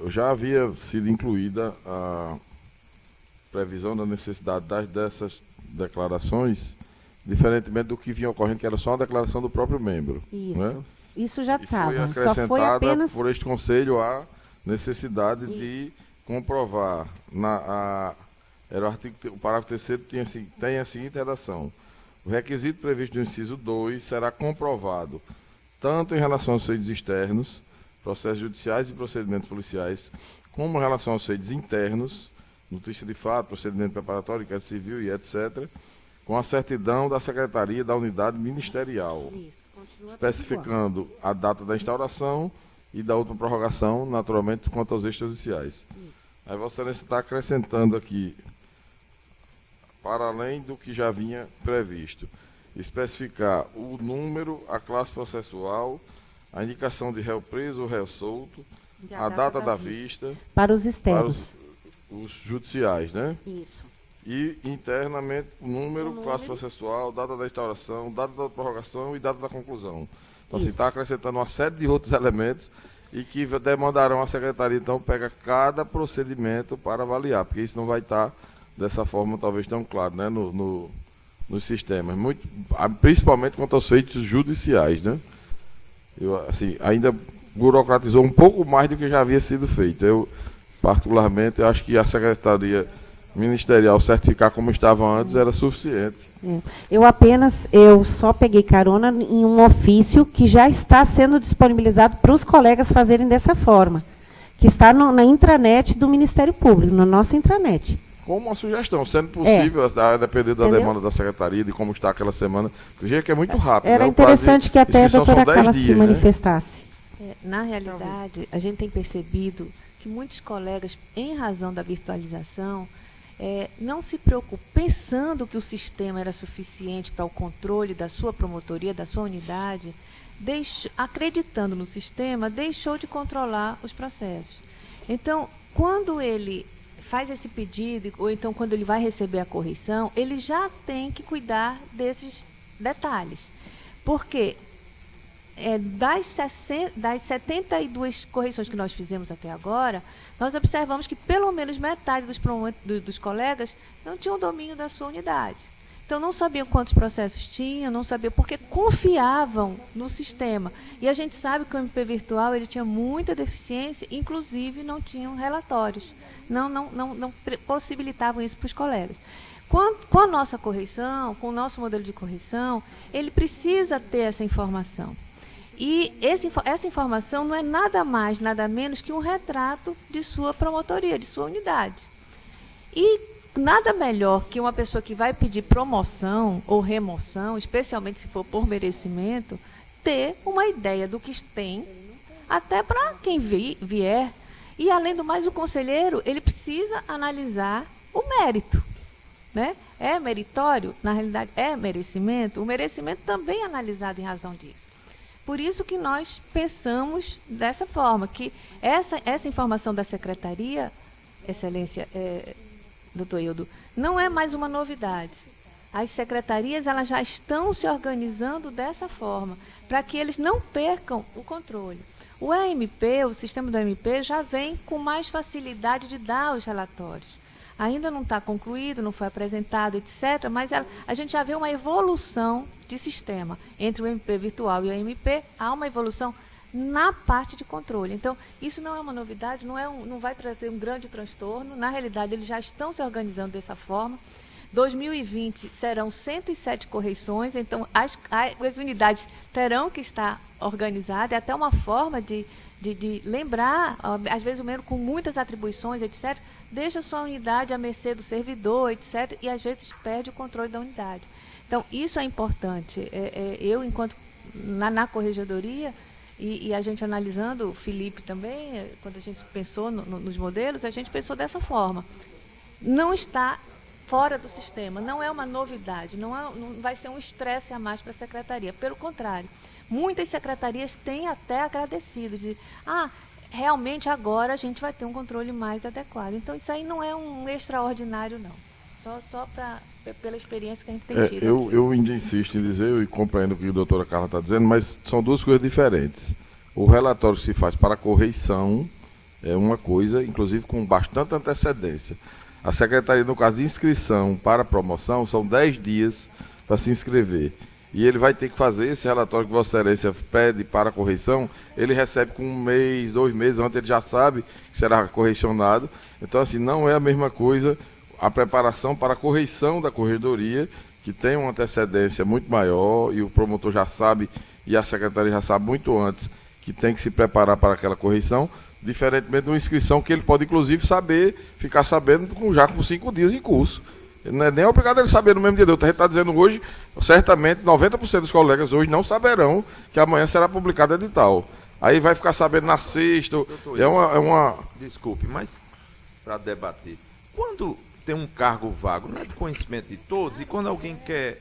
Já havia sido incluída a previsão da necessidade dessas declarações, diferentemente do que vinha ocorrendo, que era só uma declaração do próprio membro. Isso. Né? Isso já estava. Foi Só foi apenas por este conselho a necessidade de comprovar. O parágrafo 3º tem a seguinte redação. O requisito previsto no inciso 2 será comprovado tanto em relação aos feitos externos, processos judiciais e procedimentos policiais, como em relação aos feitos internos, notícia de fato, procedimento preparatório, inquérito civil e etc., com a certidão da Secretaria da Unidade Ministerial, especificando a data da instauração e da última prorrogação, naturalmente, quanto aos extrajudiciais. Aí Vossa Excelência está acrescentando aqui, para além do que já vinha previsto, especificar o número, a classe processual, a indicação de réu preso ou réu solto, a data da vista para os externos. Para os judiciais, né? Isso. E internamente o número, classe processual, data da instauração, data da prorrogação e data da conclusão. Então, assim, está acrescentando uma série de outros elementos e que demandarão a secretaria, então, pega cada procedimento para avaliar, porque isso não vai estar dessa forma, talvez, tão claro, né, nos sistemas, principalmente quanto aos feitos judiciais, né? Assim, ainda burocratizou um pouco mais do que já havia sido feito. Eu, particularmente, acho que a secretaria ministerial certificar como estava antes era suficiente. Eu só peguei carona em um ofício que já está sendo disponibilizado para os colegas fazerem dessa forma, que está na intranet do Ministério Público, na nossa intranet. Como uma sugestão, sendo possível, a depender da demanda da secretaria, de como está aquela semana, do jeito que é muito rápido. Era né? interessante que até a doutora Carla se manifestasse. Na realidade, a gente tem percebido que muitos colegas, em razão da virtualização, não se preocupam, pensando que o sistema era suficiente para o controle da sua promotoria, da sua unidade, acreditando no sistema, deixou de controlar os processos. Então, quando ele faz esse pedido, ou então quando ele vai receber a correição, ele já tem que cuidar desses detalhes. Porque das 72 correções que nós fizemos até agora, nós observamos que pelo menos metade dos colegas não tinham domínio da sua unidade. Então, não sabiam quantos processos tinham, não sabiam, porque confiavam no sistema. E a gente sabe que o MP Virtual ele tinha muita deficiência, inclusive não tinham relatórios. Não possibilitavam isso para os colegas. Com a nossa correição, com o nosso modelo de correição, ele precisa ter essa informação. E essa informação não é nada mais, nada menos que um retrato de sua promotoria, de sua unidade. E nada melhor que uma pessoa que vai pedir promoção ou remoção, especialmente se for por merecimento, ter uma ideia do que tem, até para quem vier. E, além do mais, o conselheiro ele precisa analisar o mérito. Né? É meritório? Na realidade, é merecimento? O merecimento também é analisado em razão disso. Por isso que nós pensamos dessa forma, que essa informação da secretaria, Excelência, doutor Hildo, não é mais uma novidade. As secretarias elas já estão se organizando dessa forma, para que eles não percam o controle. O EMP, o sistema do EMP, já vem com mais facilidade de dar os relatórios. Ainda não está concluído, não foi apresentado, etc., mas a gente já vê uma evolução de sistema. Entre o MP virtual e o EMP, há uma evolução na parte de controle. Então, isso não é uma novidade, não vai trazer um grande transtorno. Na realidade, eles já estão se organizando dessa forma. 2020 serão 107 correições, então as unidades terão que estar organizadas. É até uma forma de lembrar, às vezes o membro com muitas atribuições, etc., deixa sua unidade à mercê do servidor, etc., e às vezes perde o controle da unidade. Então, isso é importante. Eu, enquanto na corregedoria, e a gente analisando, o Felipe também, quando a gente pensou nos modelos, a gente pensou dessa forma. Não está fora do sistema, não é uma novidade, não vai ser um estresse a mais para a secretaria. Pelo contrário, muitas secretarias têm até agradecido, de realmente agora a gente vai ter um controle mais adequado. Então, isso aí não é um extraordinário, não. Só pela experiência que a gente tem tido. Eu ainda insisto em dizer, e compreendo o que a doutora Carla está dizendo, mas são duas coisas diferentes. O relatório que se faz para correição é uma coisa, inclusive com bastante antecedência. A secretaria, no caso de inscrição para promoção, são 10 dias para se inscrever. E ele vai ter que fazer esse relatório que Vossa Excelência pede para a correição, ele recebe com 1 mês, 2 meses, antes ele já sabe que será correcionado. Então, assim, não é a mesma coisa a preparação para a correição da corredoria, que tem uma antecedência muito maior, e o promotor já sabe, e a secretaria já sabe muito antes, que tem que se preparar para aquela correição, diferentemente de uma inscrição que ele pode, inclusive, ficar sabendo já com 5 dias em curso. Ele não é nem obrigado a ele saber no mesmo dia. A gente está dizendo hoje, certamente 90% dos colegas hoje não saberão que amanhã será publicado edital. Aí vai ficar sabendo na sexta. Doutor, desculpe, mas para debater, quando tem um cargo vago, não é de conhecimento de todos, e quando alguém quer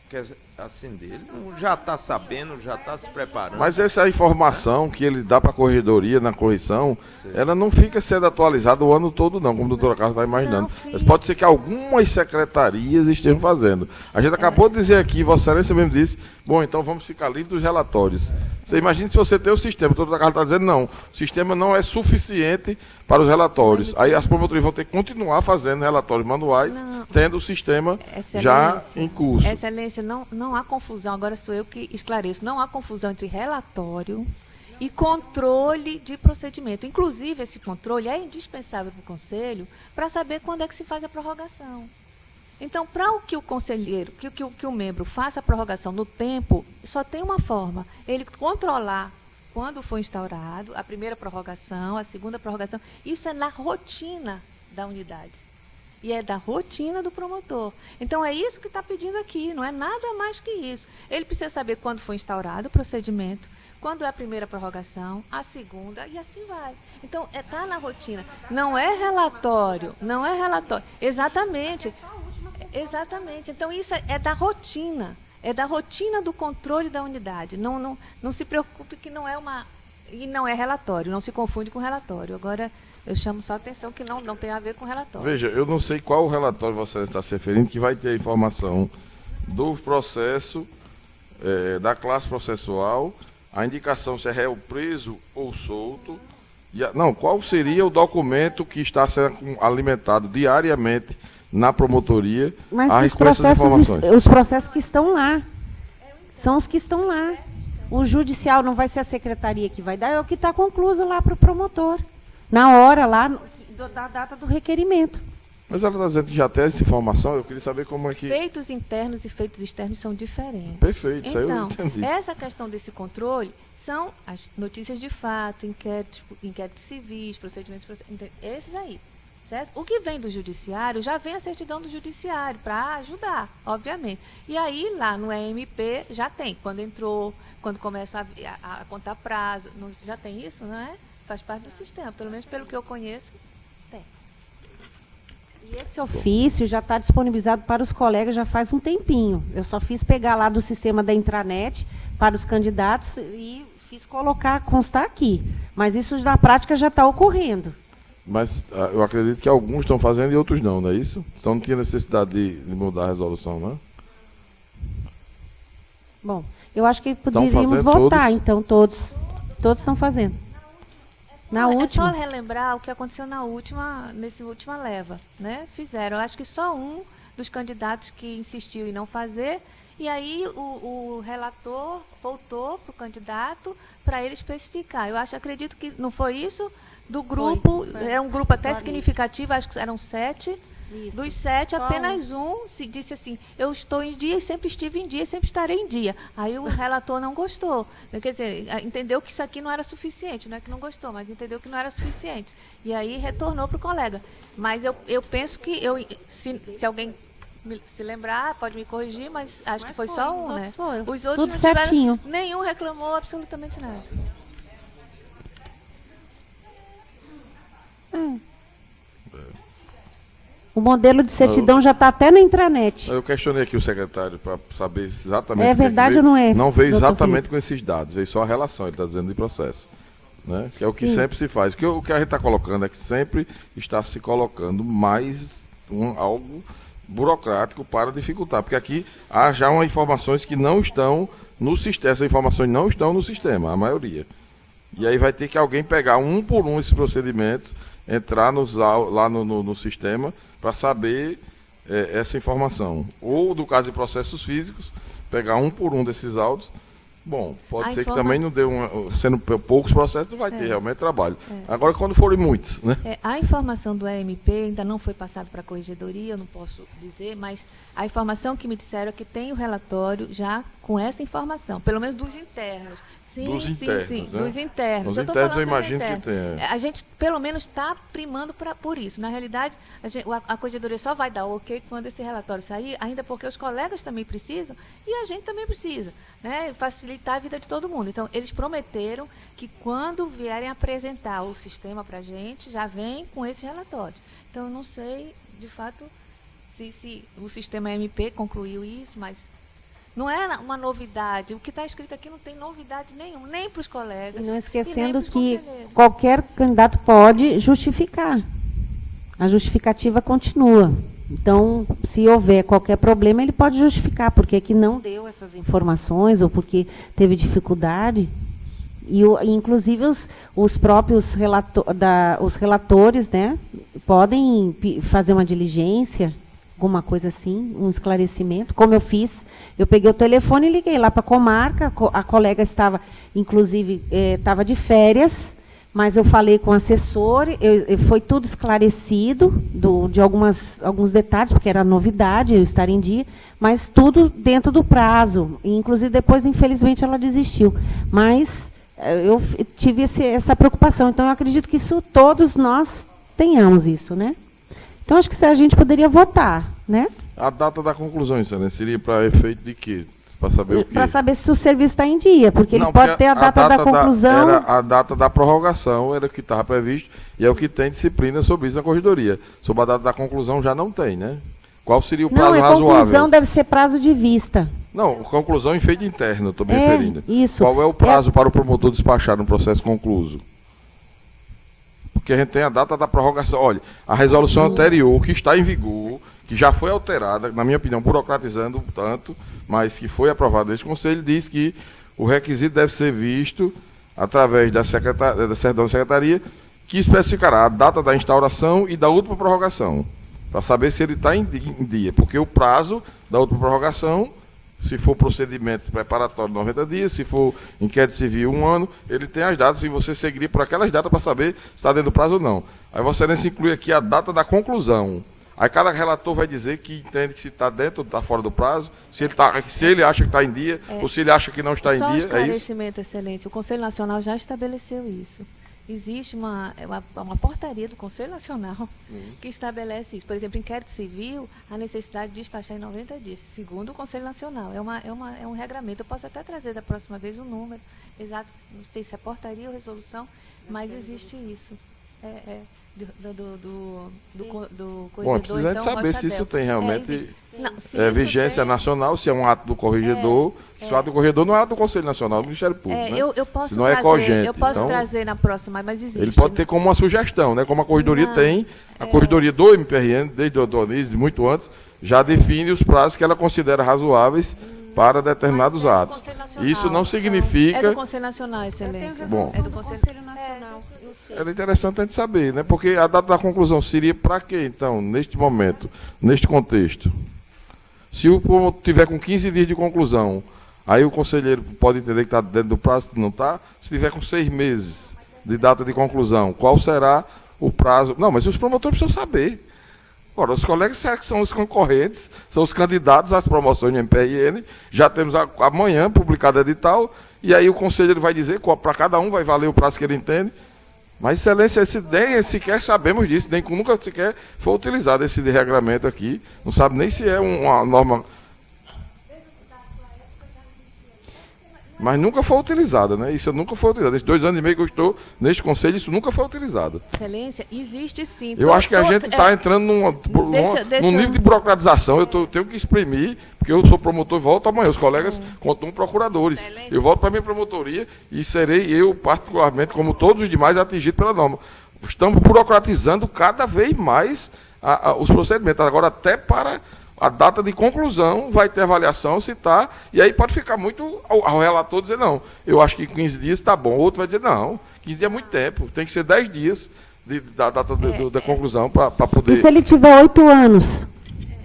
quer acender. Ele já está sabendo, já está se preparando. Mas essa informação que ele dá para a corregedoria na correção, ela não fica sendo atualizada o ano todo não, como a doutora Carla está imaginando. Mas pode ser que algumas secretarias estejam fazendo. A gente acabou de dizer aqui, Vossa Excelência mesmo disse, bom, então vamos ficar livres dos relatórios. Você imagina se você tem o sistema, a doutora Carla está dizendo não, o sistema não é suficiente para os relatórios. Aí as promotorias vão ter que continuar fazendo relatórios manuais, tendo o sistema já em curso. Excelência, não há confusão, agora sou eu que esclareço, não há confusão entre relatório e controle de procedimento. Inclusive, esse controle é indispensável para o Conselho para saber quando é que se faz a prorrogação. Então, para o que o conselheiro, que o membro faça a prorrogação no tempo, só tem uma forma, ele controlar quando foi instaurado, a primeira prorrogação, a segunda prorrogação, isso é na rotina da unidade. E é da rotina do promotor. Então, é isso que está pedindo aqui, não é nada mais que isso. Ele precisa saber quando foi instaurado o procedimento, quando é a primeira prorrogação, a segunda, e assim vai. Então, está na rotina. Não é relatório, não é relatório. Exatamente. Exatamente. Então, isso é da rotina. É da rotina do controle da unidade. Não se preocupe que não é uma... E não é relatório, não se confunde com relatório. Agora, eu chamo só a atenção que não tem a ver com relatório. Veja, eu não sei qual relatório você está se referindo, que vai ter a informação do processo, da classe processual, a indicação se é réu preso ou solto. Qual seria o documento que está sendo alimentado diariamente na promotoria a respeito dessas informações? Os processos que estão lá, são os que estão lá. O judicial não vai ser a secretaria que vai dar, é o que está concluído lá para o promotor, na hora lá da data do requerimento. Mas ela está dizendo que já tem essa informação, eu queria saber como é que... Feitos internos e feitos externos são diferentes. Perfeito, isso então, aí eu entendi. Essa questão desse controle são as notícias de fato, inquéritos civis, procedimentos... Esses aí. Certo? O que vem do judiciário, já vem a certidão do judiciário, para ajudar, obviamente. E aí, lá no EMP, já tem. Quando entrou, quando começa a contar prazo, já tem isso, não é? Faz parte do sistema, pelo menos pelo que eu conheço, tem. E esse ofício já está disponibilizado para os colegas já faz um tempinho. Eu só fiz pegar lá do sistema da intranet para os candidatos e fiz constar aqui. Mas isso na prática já está ocorrendo. Mas eu acredito que alguns estão fazendo e outros não é isso? Então não tinha necessidade de mudar a resolução, não é? Bom, eu acho que poderíamos votar, todos? então, todos estão fazendo. É só relembrar o que aconteceu nessa última leva, né? Fizeram, eu acho que só um dos candidatos que insistiu em não fazer, e aí o relator voltou para o candidato para ele especificar. Acredito que não foi isso? Do grupo, é um grupo até significativo, acho que eram 7. Isso. Dos 7, apenas um se disse assim, eu estou em dia e sempre estive em dia e sempre estarei em dia. Aí o relator não gostou. Quer dizer, entendeu que isso aqui não era suficiente, não é que não gostou, mas entendeu que não era suficiente. E aí retornou para o colega. Mas eu penso que, se alguém se lembrar, pode me corrigir, mas acho que foi só um, né? Os outros tudo não certinho. tiveram, nenhum reclamou absolutamente nada. O modelo de certidão já está até na intranet. Eu questionei aqui o secretário para saber exatamente... É verdade ou não é? Não veio exatamente com esses dados, veio só a relação, ele está dizendo, de processo. Né? Que é o que sempre se faz. O que a gente está colocando é que sempre está se colocando mais algo burocrático para dificultar. Porque aqui há já informações que não estão no sistema, essas informações não estão no sistema, a maioria. E aí vai ter que alguém pegar um por um esses procedimentos, entrar lá no sistema para saber essa informação. Ou, no caso de processos físicos, pegar um por um desses autos. Bom, pode ser que também não dê sendo poucos processos, não vai ter realmente trabalho. Agora, quando forem muitos, né? A informação do EMP ainda não foi passada para a corregedoria, eu não posso dizer, mas a informação que me disseram é que tem o relatório já com essa informação, pelo menos dos internos. Sim, dos internos, né? Dos internos. Dos internos eu imagino que tem. A gente, pelo menos, está primando por isso. Na realidade, a corregedoria só vai dar ok quando esse relatório sair, ainda porque os colegas também precisam e a gente também precisa, né? Facilitar a vida de todo mundo. Então, eles prometeram que quando vierem apresentar o sistema para a gente, já vem com esses relatórios. Então, eu não sei, de fato, se o sistema MP concluiu isso, mas Não é uma novidade. O que está escrito aqui não tem novidade nenhuma, nem para os colegas. Não esquecendo e nem pros que conselheiros. qualquer candidato pode justificar. A justificativa continua. Então, se houver qualquer problema, ele pode justificar porque que não deu essas informações ou porque teve dificuldade. E, inclusive, os próprios os relatores, né, podem fazer uma diligência, alguma coisa assim, um esclarecimento, como eu fiz. Eu peguei o telefone e liguei lá para a comarca, a colega estava, inclusive, estava de férias, mas eu falei com o assessor, foi tudo esclarecido, de alguns detalhes, porque era novidade eu estar em dia, mas tudo dentro do prazo. E, inclusive, depois, infelizmente, ela desistiu. Mas eu tive essa preocupação. Então, eu acredito que isso todos nós tenhamos isso, né? Então, acho que a gente poderia votar, né? A data da conclusão, Excelência, seria para efeito de quê? Para saber o quê? Para saber se o serviço está em dia, porque Não, ele pode ter a data da conclusão. Era a data da prorrogação, era o que estava previsto, e é o que tem disciplina sobre isso na corregedoria. Sobre a data da conclusão já não tem, né? Qual seria o prazo razoável? Não, conclusão deve ser prazo de vista. Não, conclusão em feito interno, estou me referindo. Isso. Qual é o prazo para o promotor despachar no processo concluso? Porque a gente tem a data da prorrogação. Olha, a resolução anterior, que está em vigor, que já foi alterada, na minha opinião, burocratizando tanto, mas que foi aprovado nesse Conselho, diz que o requisito deve ser visto através da certidão da Secretaria, que especificará a data da instauração e da última prorrogação, para saber se ele está em dia. Porque o prazo da última prorrogação, se for procedimento preparatório 90 dias, se for inquérito civil 1 ano, ele tem as datas e você seguiria por aquelas datas para saber se está dentro do prazo ou não. Aí Vossa Excelência inclui aqui a data da conclusão. Aí cada relator vai dizer que entende que se está dentro ou está fora do prazo, se ele acha que está em dia, ou se ele acha que não está em dia. Só um é isso? esclarecimento, Excelência. O Conselho Nacional já estabeleceu isso. Existe uma portaria do Conselho Nacional que estabelece isso. Por exemplo, inquérito civil, a necessidade de despachar em 90 dias, segundo o Conselho Nacional. É um regramento. Eu posso até trazer da próxima vez o número exato, não sei se é portaria ou resolução, mas existe isso. Do corregedor. Bom, precisa de saber se isso tem realmente vigência tem, nacional, se é um ato do corregedor. Se o ato do corregedor não é ato do Conselho Nacional, do Ministério Público. Né? Eu posso, não é cogente, eu posso então, trazer na próxima, mas existe. Ele pode ter como uma sugestão, né? Como a corregedoria tem. A corregedoria do MPRN, desde o Dionísio, muito antes, já define os prazos que ela considera razoáveis para determinados atos. Isso não significa... É do Conselho Nacional, Excelência. Bom, é do Conselho Nacional. era interessante a gente saber, né? Porque a data da conclusão seria para quê, então, neste momento, neste contexto? Se o promotor tiver com 15 dias de conclusão, aí o conselheiro pode entender que está dentro do prazo, não está? Se tiver com 6 meses de data de conclusão, qual será o prazo? Não, mas os promotores precisam saber. Agora, os colegas que são os concorrentes, são os candidatos às promoções de MPRN, já temos amanhã publicado edital, e aí o conselheiro vai dizer, para cada um vai valer o prazo que ele entende. Mas, Excelência, nem sequer sabemos disso, nem nunca sequer foi utilizado esse de regramento aqui, não sabe nem se é uma norma... Mas nunca foi utilizada, né? Isso nunca foi utilizado. Esses 2 anos e meio que eu estou neste conselho, isso nunca foi utilizado. Excelência, existe sim. Eu acho que a gente está entrando num nível de burocratização. Tenho que exprimir, porque eu sou promotor e volto amanhã. Os colegas continuam procuradores. Excelência. Eu volto para a minha promotoria e serei eu, particularmente, como todos os demais, atingido pela norma. Estamos burocratizando cada vez mais os procedimentos. Agora, até para... A data de conclusão vai ter avaliação, se está, e aí pode ficar muito ao relator dizer, não, eu acho que 15 dias está bom, outro vai dizer, não, 15 dias é muito tempo, tem que ser 10 dias da data da conclusão para poder... E se ele tiver 8 anos?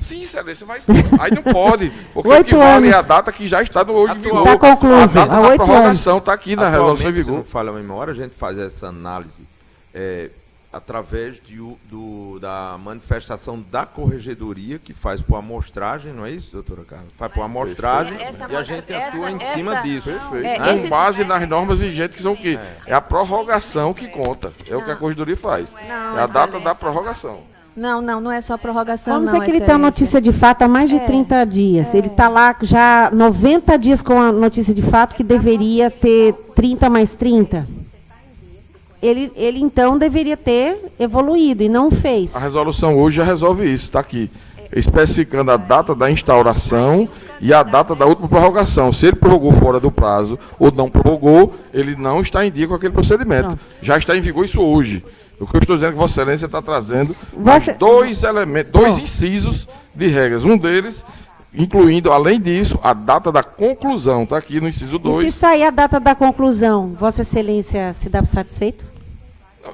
Sim, Excelência, mas aí não pode, porque o que vale é a data que já está no hoje em vigor. Está concluída, a data da prorrogação está aqui na resolução em vigor. Se não falha a memória, a gente faz essa análise através da manifestação da corregedoria, que faz por amostragem, não é isso, doutora Carla? Faz por amostragem e a gente atua em cima disso. Perfeito. Com base nas normas vigentes, que são o quê? É a prorrogação que conta. É o que a corregedoria faz. É a data da prorrogação. Não é só a prorrogação, Vamos dizer que ele tem a notícia de fato há mais de 30 dias. Ele está lá já 90 dias com a notícia de fato, que deveria ter 30 mais 30. Ele então deveria ter evoluído e não fez. A resolução hoje já resolve isso, está aqui. Especificando a data da instauração e a data da última prorrogação. Se ele prorrogou fora do prazo ou não prorrogou, ele não está em dia com aquele procedimento. Pronto. Já está em vigor isso hoje. O que eu estou dizendo é que Vossa Excelência está trazendo mais dois elementos, dois incisos de regras. Um deles, incluindo, além disso, a data da conclusão. Está aqui no inciso 2. E se sair a data da conclusão, Vossa Excelência se dá por satisfeito?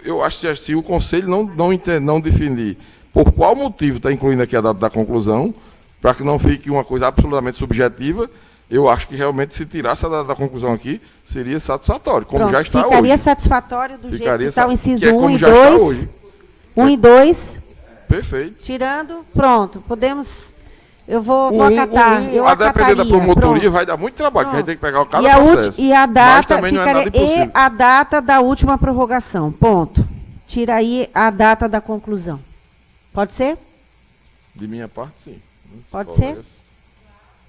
Eu acho que se o Conselho não definir por qual motivo está incluindo aqui a data da conclusão, para que não fique uma coisa absolutamente subjetiva, eu acho que realmente se tirasse a data da conclusão aqui, seria satisfatório, como Pronto, já está ficaria hoje. satisfatório do jeito que está o inciso 1 e já está 2. hoje. 1 e 2. Perfeito. Tirando, pronto, podemos... Eu vou acatar. Eu a depender da acataria, promotoria, pronto. vai dar muito trabalho, porque a gente tem que pegar cada E processo. E a Mas data também não é nada ficaria, impossível. e a data da última prorrogação, ponto. Tira aí a data da conclusão. Pode ser? De minha parte, sim. Pode ser?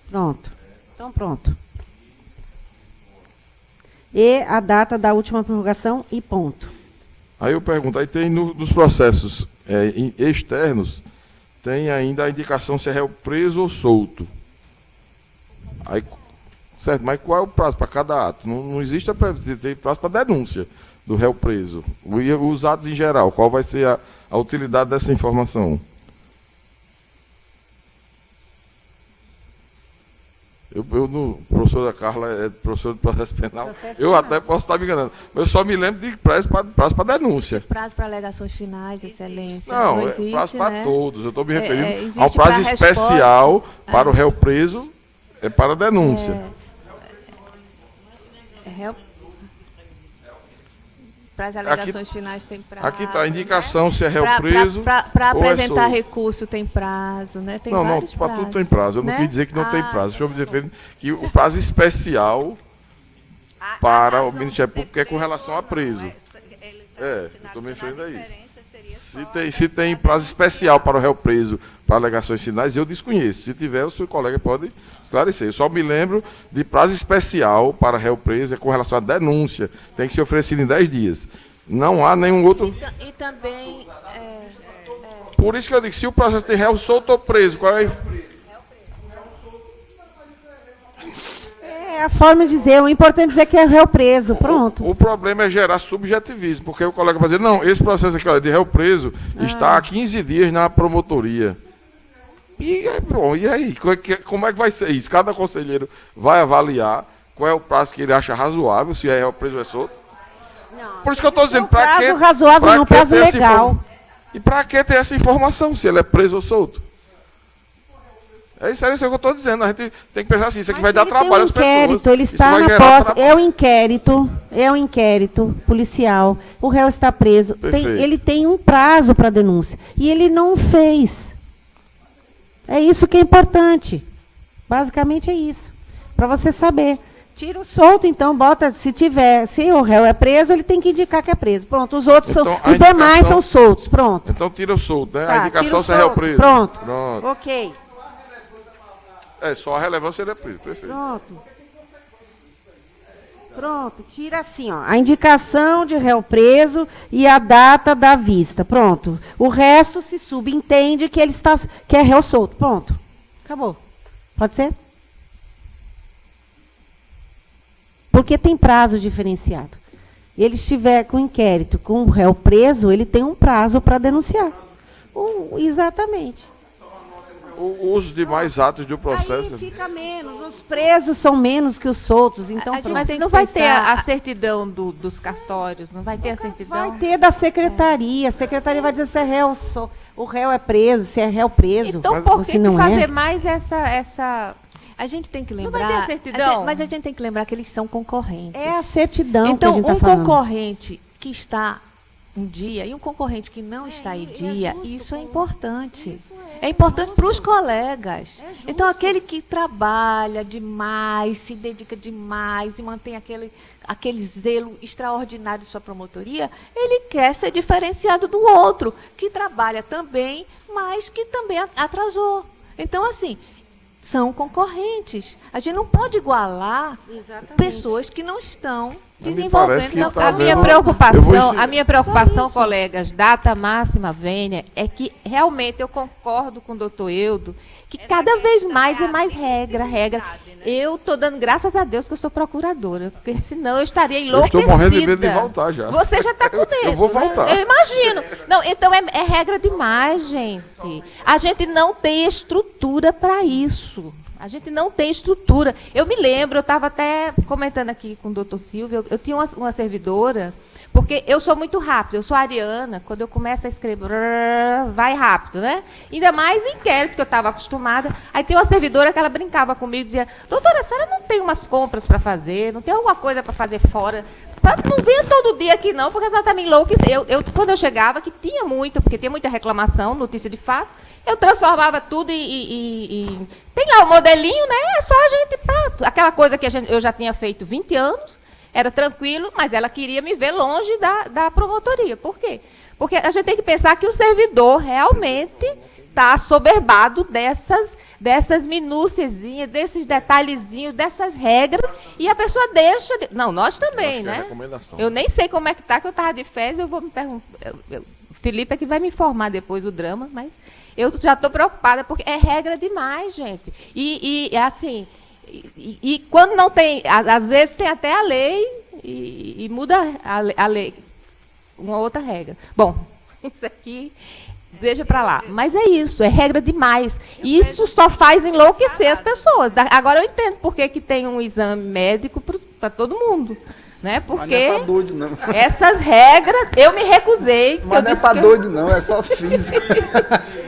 Pronto. Então, pronto. E a data da última prorrogação e ponto. Aí eu pergunto, aí tem nos processos externos, tem ainda a indicação se é réu preso ou solto. Aí, certo, mas qual é o prazo para cada ato? Não existe tem prazo para denúncia do réu preso. E os atos em geral, qual vai ser a utilidade dessa informação? Professora Carla é professora de processo penal. Eu até posso estar me enganando. Mas eu só me lembro de prazo para denúncia. Prazo para alegações finais, Excelência. Não, existe, é prazo para todos. Eu estou me referindo ao prazo especial para o réu preso, é para denúncia. Para as alegações finais tem prazo. Aqui está a indicação se é réu preso. Para apresentar recurso tem prazo, né? Tem vários para tudo tem prazo. Eu não quis dizer que não tem prazo. Deixa eu me dizer que o prazo especial para o Ministério Público é com relação a preso. Eu estou me referindo a isso. Se tem prazo especial para o réu preso para alegações finais, eu desconheço. Se tiver, o seu colega pode esclarecer. Eu só me lembro de prazo especial para réu preso, é com relação à denúncia. Tem que ser oferecido em 10 dias. Não há nenhum outro... E também... Por isso que eu digo, se o processo tem réu solto ou preso, qual é... É a forma de dizer, o importante é dizer que é réu preso, pronto. O problema é gerar subjetivismo, porque o colega vai dizer, não, esse processo aqui de réu preso está há 15 dias na promotoria. E aí, como é que vai ser isso? Cada conselheiro vai avaliar qual é o prazo que ele acha razoável, se é réu preso ou é solto. Não, por isso que eu estou dizendo, para que... prazo razoável não, prazo legal. E para que ter essa informação, se ele é preso ou solto? É isso que eu estou dizendo. A gente tem que pensar assim, isso aqui vai dar trabalho às pessoas. Ele está na posse, é o inquérito policial, o réu está preso, ele tem um prazo para denúncia, e ele não fez. É isso que é importante. Basicamente é isso. Para você saber. Tira o solto, então, bota, se o réu é preso, ele tem que indicar que é preso. Pronto, os outros então, os demais são soltos, pronto. Então tira o solto, né? Tá, a indicação se é réu preso. Pronto. Ok. Só a relevância ele é preso, perfeito. Pronto, tira assim, ó, a indicação de réu preso e a data da vista. Pronto. O resto se subentende que ele que é réu solto. Pronto. Acabou. Pode ser? Porque tem prazo diferenciado. Ele estiver com inquérito com o réu preso, ele tem um prazo para denunciar. Exatamente. Os demais atos do processo... Aí fica menos, os presos são menos que os soltos, então... Mas não vai ter a certidão dos cartórios, não vai ter a certidão? Vai ter da secretaria, a secretaria vai dizer se é réu, o réu é preso, se é réu preso. Então por que fazer mais essa... A gente tem que lembrar... Não vai ter a certidão? Mas a gente tem que lembrar que eles são concorrentes. É a certidão então, que a gente está falando. Concorrente que está em dia e um concorrente que não está em dia, isso é importante. É importante para os colegas. Então, aquele que trabalha demais, se dedica demais e mantém aquele zelo extraordinário de sua promotoria, ele quer ser diferenciado do outro, que trabalha também, mas que também atrasou. Então, assim, são concorrentes. A gente não pode igualar pessoas que não estão Desenvolvendo. que tá A minha vendo- preocupação, colegas, data máxima vênia, é que realmente eu concordo com o doutor Eudo, que cada vez mais é mais regra. Eu estou dando graças a Deus que eu sou procuradora, porque senão eu estaria Eu enlouquecida. estou morrendo de medo de voltar já. Você já está com medo. Eu vou voltar. Né? Eu imagino. Não, então é regra demais, gente. A gente não tem estrutura para isso. A gente não tem estrutura. Eu me lembro, eu estava até comentando aqui com o doutor Silvio, eu tinha uma servidora, porque eu sou muito rápida, eu sou ariana, quando eu começo a escrever, vai rápido, né? Ainda mais em inquérito, que eu estava acostumada. Aí tem uma servidora que ela brincava comigo, dizia, doutora, a senhora não tem umas compras para fazer, não tem alguma coisa para fazer fora? Não venha todo dia aqui, não, porque a senhora está me enlouquecendo. Quando eu chegava, que tinha muito, porque tem muita reclamação, notícia de fato, eu transformava tudo em... Tem lá o modelinho, né? É só a gente... Aquela coisa que eu já tinha feito 20 anos, era tranquilo, mas ela queria me ver longe da promotoria. Por quê? Porque a gente tem que pensar que o servidor realmente está assoberbado dessas minúciazinhas, desses detalhezinhos, dessas regras, e a pessoa deixa... Não, nós também, né? Eu nem sei como é que está, que eu estava de férias, eu vou me perguntar... Felipe é que vai me informar depois do drama, mas... Eu já estou preocupada, porque é regra demais, gente. Assim, quando não tem, às vezes tem até a lei e muda a lei, uma outra regra. Bom, isso aqui deixa para lá. Mas é isso, é regra demais. E isso só faz enlouquecer as pessoas. Agora eu entendo por que tem um exame médico para todo mundo. Né? Porque não é pra doido, não. Essas regras, eu me recusei. Mas não é para doido, não, é só físico.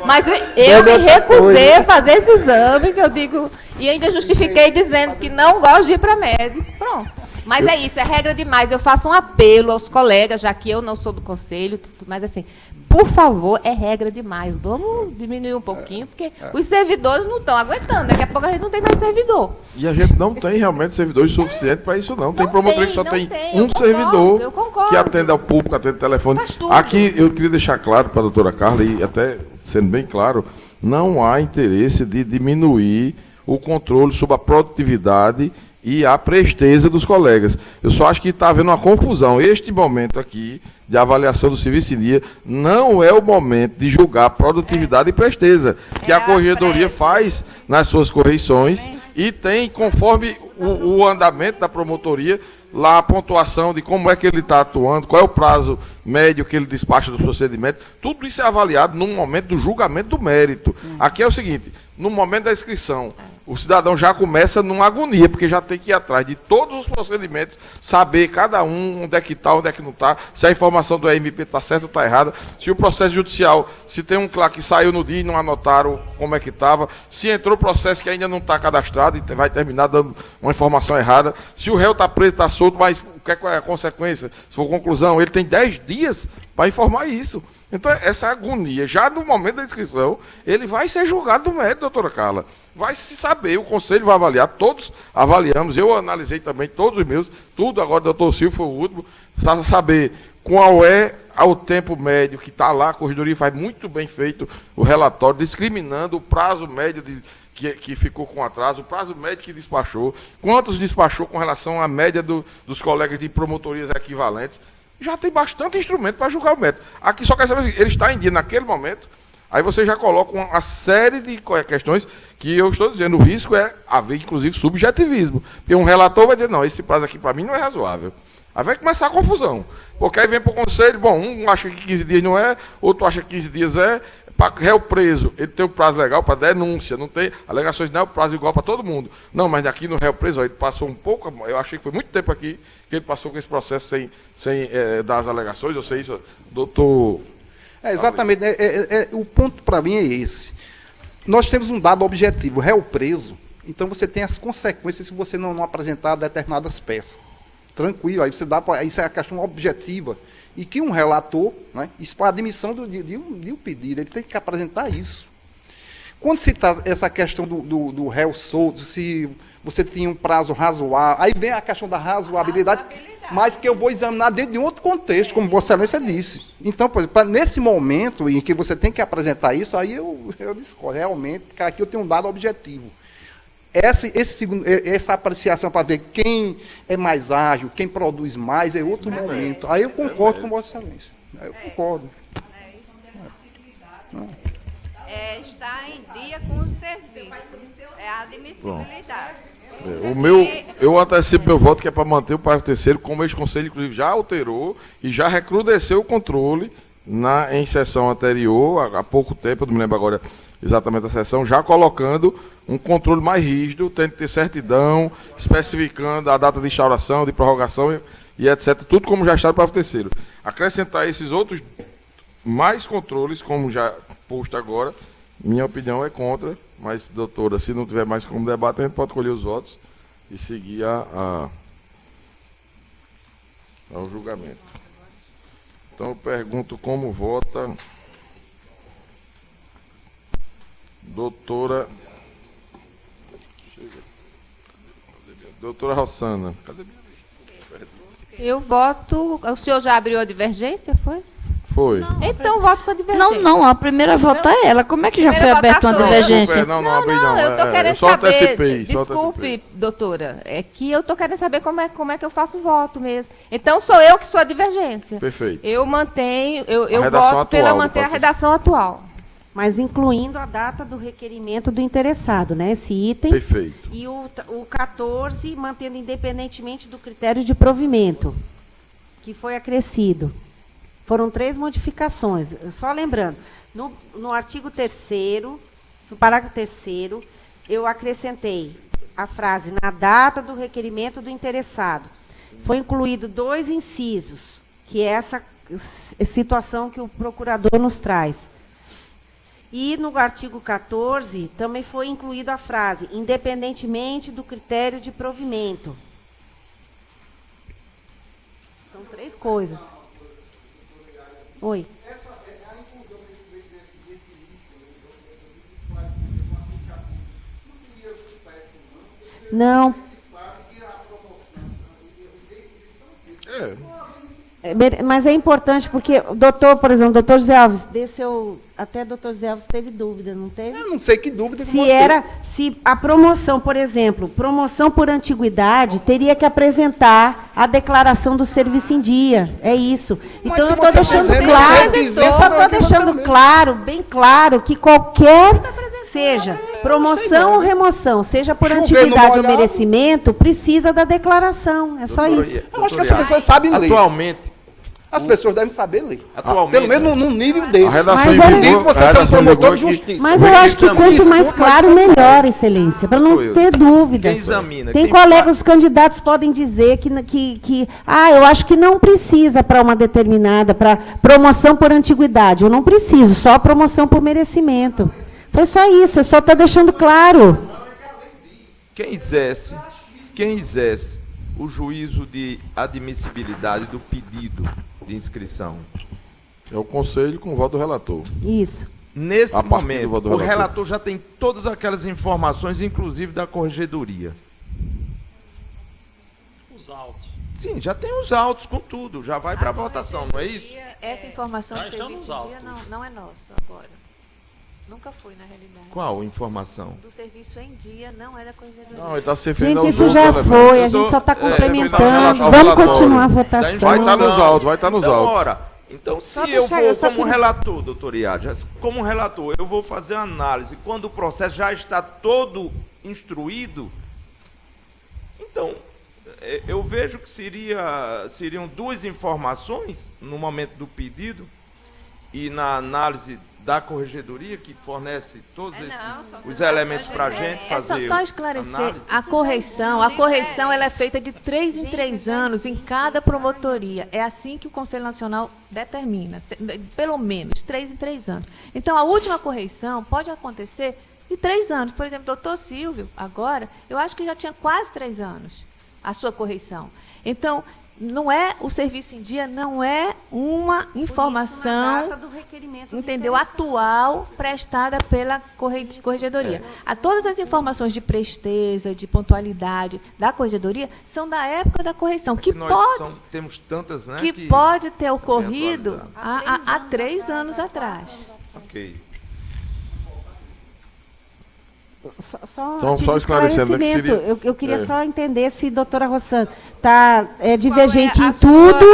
Mas eu me recusei a fazer esse exame, que eu digo, e ainda justifiquei dizendo que não gosto de ir para médico. Pronto. Mas é isso, é regra demais. Eu faço um apelo aos colegas, já que eu não sou do conselho, mas assim, por favor, é regra demais. Vamos diminuir um pouquinho, porque os servidores não estão aguentando. Daqui a pouco a gente não tem mais servidor. E a gente não tem realmente servidores suficientes para isso, não. Tem promotoria que só tem um eu servidor concordo. que atende ao público, atende ao telefone. Aqui eu queria deixar claro para a doutora Carla, e até sendo bem claro, não há interesse de diminuir o controle sobre a produtividade e a presteza dos colegas. Eu só acho que está havendo uma confusão. Este momento aqui de avaliação do serviço em dia não é o momento de julgar produtividade e presteza, que a corregedoria faz nas suas correições e tem, conforme o andamento da promotoria, lá a pontuação de como é que ele está atuando, qual é o prazo médio que ele despacha do procedimento. Tudo isso é avaliado no momento do julgamento do mérito. Aqui é o seguinte, no momento da inscrição, o cidadão já começa numa agonia, porque já tem que ir atrás de todos os procedimentos, saber cada um onde é que está, onde é que não está, se a informação do EMP está certa ou está errada, se o processo judicial, se tem um lá que saiu no dia e não anotaram como é que estava, se entrou processo que ainda não está cadastrado e vai terminar dando uma informação errada, se o réu está preso, está solto, mas o que é a consequência? Se for conclusão, ele tem 10 dias para informar isso. Então, essa agonia, já no momento da inscrição, ele vai ser julgado no mérito, doutora Carla. Vai se saber, o conselho vai avaliar, todos avaliamos, eu analisei também todos os meus, tudo, agora o doutor Silvio foi o último, para saber qual é o tempo médio que está lá, a corregedoria faz muito bem feito o relatório, discriminando o prazo médio que ficou com atraso, o prazo médio que despachou, quantos despachou com relação à média dos colegas de promotorias equivalentes. Já tem bastante instrumento para julgar o método. Aqui só quer saber se ele está em dia naquele momento, aí você já coloca uma série de questões que eu estou dizendo, o risco é haver, inclusive, subjetivismo. Porque um relator vai dizer, não, esse prazo aqui para mim não é razoável. Aí vai começar a confusão. Porque aí vem para o conselho, bom, um acha que 15 dias não é, outro acha que 15 dias é. Para réu preso, ele tem um prazo legal para denúncia, não tem alegações, não é o prazo igual para todo mundo. Não, mas aqui no réu preso, ó, ele passou um pouco, eu achei que foi muito tempo aqui que ele passou com esse processo sem dar as alegações, eu sei isso, doutor... Exatamente, o ponto para mim é esse. Nós temos um dado objetivo, réu preso, então você tem as consequências se você não apresentar determinadas peças. Tranquilo, aí você dá para... Isso é a questão objetiva. E que um relator, né, isso para a admissão de um pedido, ele tem que apresentar isso. Quando se está essa questão do réu solto, se você tinha um prazo razoável, aí vem a questão da razoabilidade, mas que eu vou examinar dentro de um outro contexto, como Vossa Excelência disse. Então, por exemplo, nesse momento em que você tem que apresentar isso, aí eu discordo, realmente, porque aqui eu tenho um dado objetivo. essa apreciação para ver quem é mais ágil, quem produz mais, é outro momento. Aí eu concordo com Vossa Excelência. Eu concordo. Está em dia com o serviço. É a admissibilidade. Eu antecipo meu voto, que é para manter o parágrafo terceiro, como este Conselho, inclusive, já alterou e já recrudesceu o controle em sessão anterior, há pouco tempo, eu não me lembro agora exatamente a sessão, já colocando um controle mais rígido, tem que ter certidão, especificando a data de instauração, de prorrogação e etc. Tudo como já está no parágrafo terceiro. Acrescentar esses outros mais controles, como já posto agora, minha opinião é contra, mas, doutora, se não tiver mais como debate, a gente pode colher os votos e seguir ao julgamento. Então, eu pergunto como vota doutora Rossana. Cadê minha lista? Eu voto... O senhor já abriu a divergência, foi? Foi. Então, voto com a divergência. Não, a primeira vota é ela. Como é que já foi aberta uma divergência? Não, abri não. Eu estou querendo só saber... antecipei. Desculpe, doutora. É que eu estou querendo saber como é que eu faço o voto mesmo. Então, sou eu que sou a divergência. Perfeito. Eu mantenho... Eu redação voto pela atual, manter a redação atual. Mas incluindo a data do requerimento do interessado, né? Esse item. Perfeito. E o 14, mantendo independentemente do critério de provimento, que foi acrescido. Foram 3 modificações. Só lembrando, no artigo 3º, no parágrafo 3º, eu acrescentei a frase na data do requerimento do interessado. Foi incluído 2 incisos, que é essa situação que o procurador nos traz. E no artigo 14, também foi incluída a frase, independentemente do critério de provimento. São 3 coisas. Oi. Essa é a inclusão desse esclarecimento no aplicativo. Não seria supérfluo, não? Não. Que sabe que a promoção, Mas é importante porque o doutor, por exemplo, o doutor José Alves, até o doutor José Alves teve dúvida, não teve? Eu não sei que dúvida que se a promoção, por exemplo, promoção por antiguidade, teria que apresentar a declaração do serviço em dia. É isso. Mas então se eu estou você deixando apresenta, claro, dizer, eu só estou deixando claro, bem claro, que qualquer seja promoção ou remoção, seja por antiguidade ou merecimento, precisa da declaração. É só isso. Eu acho que as pessoas sabem ler. Atualmente, as pessoas devem saber ler. Atualmente, pelo menos num nível desse. A redação Mas em é- vigor, você a ser um redação em promotor de vigor justiça. Mas eu acho que quanto mais claro, melhor, Excelência, para não ter dúvidas. Quem examina, Tem quem colegas, os candidatos podem dizer que eu acho que não precisa para uma determinada, para promoção por antiguidade. Eu não preciso, só promoção por merecimento. Foi só isso, eu só estou deixando claro. quem exerce o juízo de admissibilidade do pedido de inscrição? É o Conselho com o voto do relator. Isso. Nesse A partir do momento, voto do o relator. relator já tem todas aquelas informações, inclusive da corregedoria. Os autos. Sim, já tem os autos com tudo, já vai para a votação, não é isso? Essa informação Já do estamos serviço em dia altos. não é nossa agora. Nunca foi, na realidade. Qual informação? Do serviço em dia não é da corregedoria. Não, ele está se referindo Gente, aos isso outros já elementos. foi, a Eu tô- gente só está é, complementando. ao Vamos relatório. continuar a Da votação. Vai estar nos autos, vai estar nos Então, autos. ora, então se Só eu deixar, vou eu só como queria- relator, doutor Iade, como relator, eu vou fazer uma análise quando o processo já está todo instruído, então eu vejo que seriam 2 informações no momento do pedido e na análise da corregedoria que fornece todos os elementos para a gente É fazer só esclarecer, análise. a correção ela é feita de 3 em 3 anos em cada promotoria. É assim que o Conselho Nacional determina, pelo menos 3 em 3 anos. Então, a última correção pode acontecer de 3 anos. Por exemplo, doutor Silvio, agora, eu acho que já tinha quase 3 anos a sua correção. Então, não é o serviço em dia, não é uma informação, entendeu, atual prestada pela corregedoria. Todas as informações de presteza, de pontualidade da corregedoria são da época da correção, que Temos tantas, né? que pode ter ocorrido há 3 anos atrás. Ok. Então, só esclarecendo, né, que seria... Eu queria só entender se, doutora Rossana, está divergente Qual é em tudo,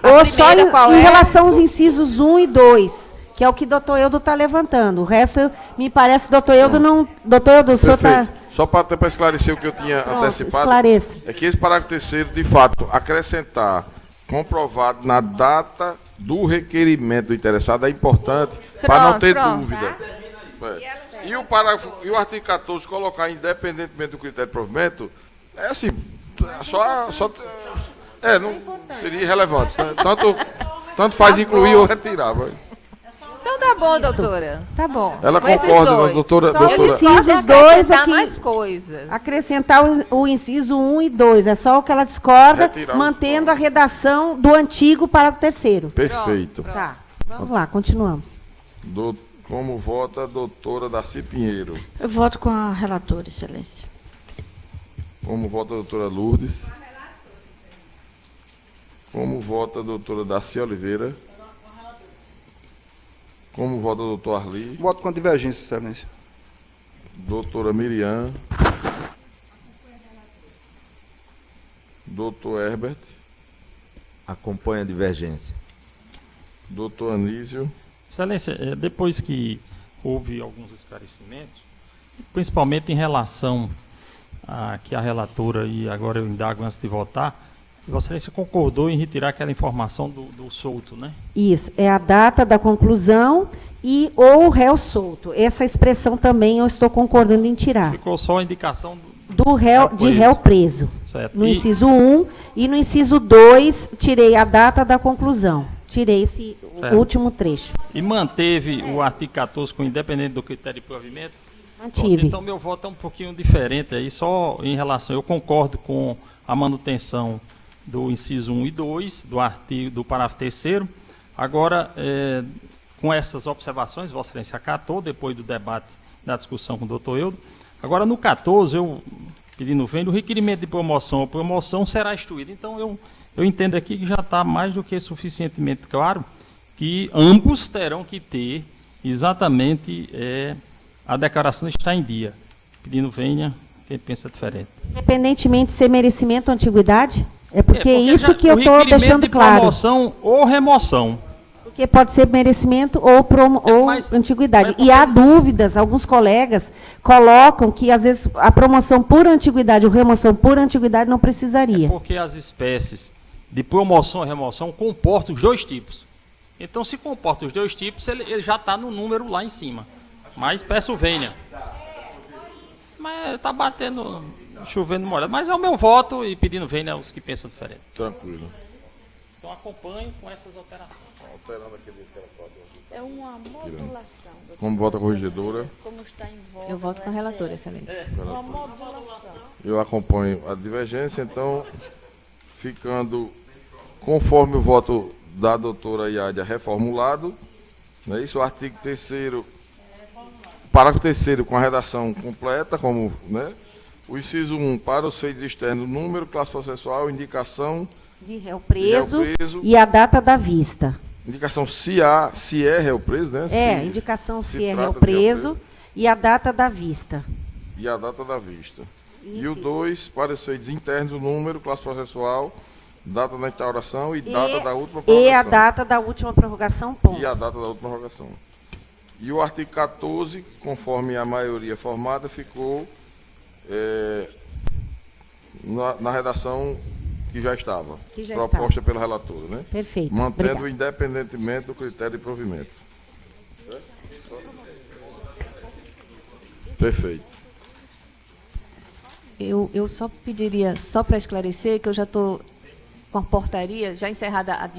ou só em relação aos incisos 1 e 2, que é o que o doutor Eudo está levantando. O resto, me parece, doutor Eudo não... Doutor Eudo, o senhor está... Só para esclarecer o que eu tinha antecipado, esclareça. é que esse parágrafo terceiro, de fato, acrescentar comprovado na data do requerimento do interessado é importante para não ter dúvida. E o artigo 14 colocar independentemente do critério de provimento, é assim, não seria irrelevante. Né? Tanto faz incluir ou retirar. Mas... Então tá bom, doutora. Tá bom. Ela concorda, doutora. Eu preciso os dois aqui. Mais coisas. Acrescentar o inciso 1 e 2. É só o que ela discorda, mantendo a redação do antigo parágrafo terceiro. Perfeito. Pronto. Tá. Vamos lá, continuamos. Como vota a doutora Darcy Pinheiro? Eu voto com a relatora, excelência. Como vota a doutora Lourdes? Como vota a doutora Darcy Oliveira? Como vota o doutor Arli? Voto com divergência, excelência. Doutora Miriam. Doutor Herbert. Acompanha a divergência. Doutor Anísio. Excelência, depois que houve alguns esclarecimentos, principalmente em relação a que a relatora, e agora eu indago antes de votar, Vossa Excelência concordou em retirar aquela informação do solto, né? Isso, é a data da conclusão e ou réu solto. Essa expressão também eu estou concordando em tirar. Ficou só a indicação do réu, de réu preso. Certo. No inciso 1 e no inciso 2, tirei a data da conclusão. Tirei esse último trecho. E manteve o artigo 14 com independente do critério de provimento? Mantive. Então, meu voto é um pouquinho diferente aí, só em relação... Eu concordo com a manutenção do inciso 1 e 2, do parágrafo 3º. Agora, com essas observações, Vossa Excelência acatou, depois do debate, da discussão com o doutor Eudo. Agora, no 14, eu pedindo vênia, o requerimento de promoção ou promoção será instruído. Então, eu entendo aqui que já está mais do que suficientemente claro que ambos terão que ter exatamente a declaração está em dia. Pedindo vênia, quem pensa diferente. Independentemente de ser merecimento ou antiguidade? É porque isso que eu estou deixando claro. Promoção ou remoção. Porque pode ser merecimento ou antiguidade. E há dúvidas, alguns colegas colocam que, às vezes, a promoção por antiguidade ou remoção por antiguidade não precisaria. Porque as espécies de promoção e remoção comportam os dois tipos. Então, se comporta os dois tipos, ele já está no número lá em cima. Mas peço vênia. Mas está batendo, chovendo molhado. Mas é o meu voto e pedindo vênia aos que pensam diferente. Tranquilo. Então acompanho com essas alterações. Alterando aquele É uma modulação. Como vota a corregedora? Como está em voga. Eu voto com a relatora, excelência. Uma modulação. Eu acompanho a divergência, então, ficando conforme o voto da doutora Iádia reformulado, não é isso? O artigo 3º, parágrafo 3º com a redação completa, como, né? O inciso 1, para os feitos externos, número, classe processual, indicação de réu preso e a data da vista. Indicação se é réu preso, né? Indicação se é réu preso e a data da vista. E a data da vista. E o 2, para os feitos internos, o número, classe processual, data da instauração e data da última prorrogação. E a data da última prorrogação, ponto. E a data da última prorrogação. E o artigo 14, conforme a maioria formada, ficou na redação que já estava, proposta pela relatora, né? Perfeito. Mantendo independentemente do critério de provimento. Certo? Perfeito. Eu só pediria, só para esclarecer, que eu já estou com a portaria, já encerrada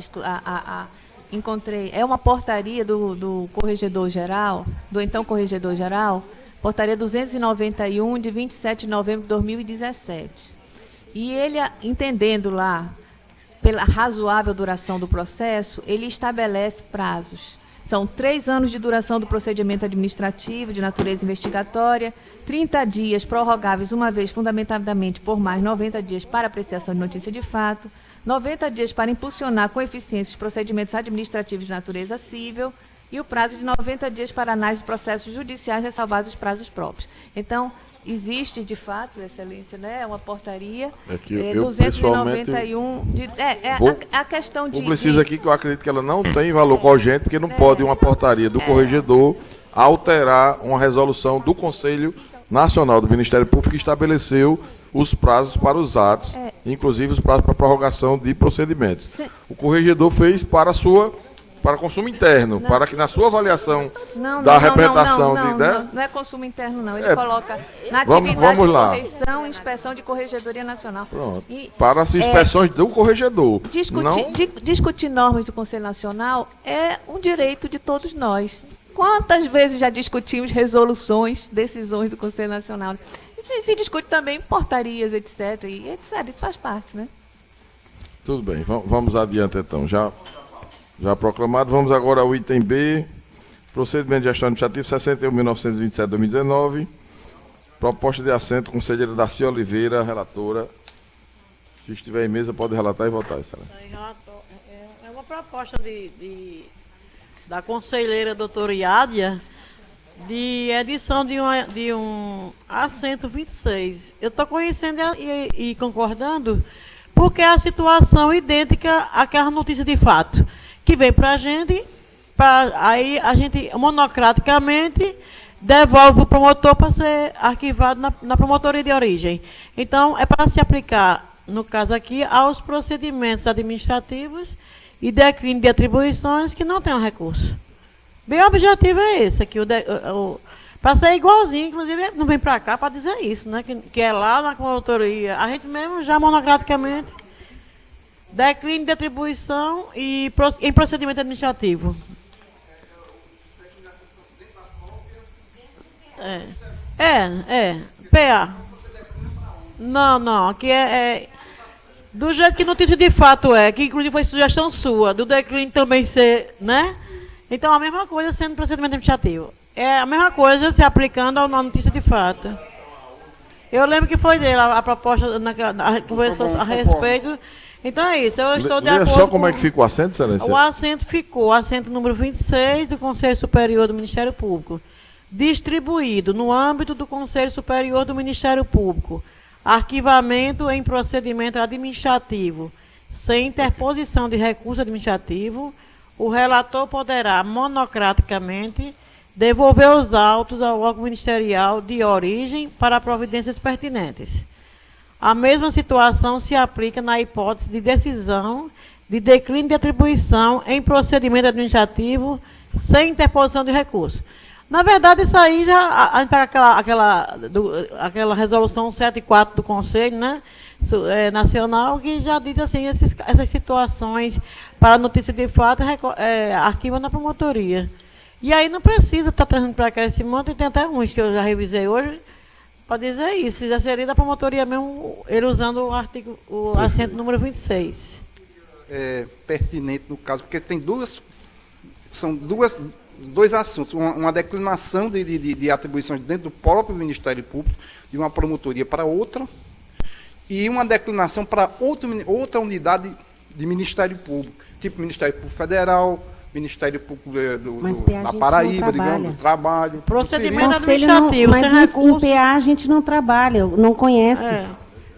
encontrei, é uma portaria do Corregedor-Geral, do então Corregedor-Geral, portaria 291, de 27 de novembro de 2017. E ele, entendendo lá, pela razoável duração do processo, ele estabelece prazos. São 3 anos de duração do procedimento administrativo de natureza investigatória, 30 dias prorrogáveis uma vez fundamentadamente por mais 90 dias para apreciação de notícia de fato, 90 dias para impulsionar com eficiência os procedimentos administrativos de natureza civil e o prazo de 90 dias para análise de processos judiciais ressalvados os prazos próprios. Então, existe, de fato, Excelência, né, uma portaria que eu 291... a questão de... Publiciza aqui que eu acredito que ela não tem valor cogente, porque não pode uma portaria do corregedor alterar uma resolução do Conselho Nacional do Ministério Público que estabeleceu os prazos para os atos, inclusive os prazos para prorrogação de procedimentos. O corregedor fez para consumo interno, para que na sua avaliação da representação... Não é consumo interno, não. Ele coloca na atividade de correição e inspeção de Corregedoria Nacional. Pronto. Para as inspeções do corregedor. Discutir normas do Conselho Nacional é um direito de todos nós. Quantas vezes já discutimos resoluções, decisões do Conselho Nacional? Se discute também portarias, etc. Isso faz parte, né? Tudo bem, vamos adiante então. Já proclamado, vamos agora ao item B, procedimento de gestão administrativa 61.927/2019, proposta de assento, conselheira Darcy Oliveira, relatora. Se estiver em mesa, pode relatar e votar, Excelência. É uma proposta da conselheira doutora Iádia, de edição de um assento 26. Eu estou conhecendo e concordando, porque é a situação idêntica àquela notícia de fato, que vem para a gente, aí a gente monocraticamente devolve para o promotor para ser arquivado na promotoria de origem. Então, é para se aplicar, no caso aqui, aos procedimentos administrativos e declínio de atribuições que não tenham recurso. Bem, o objetivo é esse aqui, para ser igualzinho, inclusive não vem para cá para dizer isso, né? Que é lá na promotoria. A gente mesmo já monocraticamente declínio de atribuição e em procedimento administrativo. PA. Não, aqui do jeito que notícia de fato que inclusive foi sugestão sua, do declínio também ser, né? Então, a mesma coisa sendo procedimento administrativo. É a mesma coisa se aplicando à notícia de fato. Eu lembro que foi dele a proposta, conversou a respeito. Então é isso, eu estou de acordo. Só como é que fica o assento, Excelência? O assento ficou, assento número 26 do Conselho Superior do Ministério Público, distribuído no âmbito do Conselho Superior do Ministério Público, arquivamento em procedimento administrativo, sem interposição de recurso administrativo, o relator poderá, monocraticamente, devolver os autos ao órgão ministerial de origem para providências pertinentes. A mesma situação se aplica na hipótese de decisão de declínio de atribuição em procedimento administrativo sem interposição de recurso. Na verdade, isso aí já aquela resolução 74 do Conselho, né, Nacional, que já diz assim, essas situações para notícia de fato arquiva na promotoria. E aí não precisa estar trazendo para cá esse monte, tem até uns que eu já revisei hoje, para dizer isso, já seria da promotoria mesmo, ele usando o assento número 26. É pertinente no caso, porque tem dois assuntos, uma declinação de atribuições dentro do próprio Ministério Público, de uma promotoria para outra, e uma declinação para outra unidade de Ministério Público, tipo Ministério Público Federal, Ministério Público da Paraíba, digamos, do trabalho. Procedimento administrativo, sem recurso. Em PA a gente não trabalha, não conhece.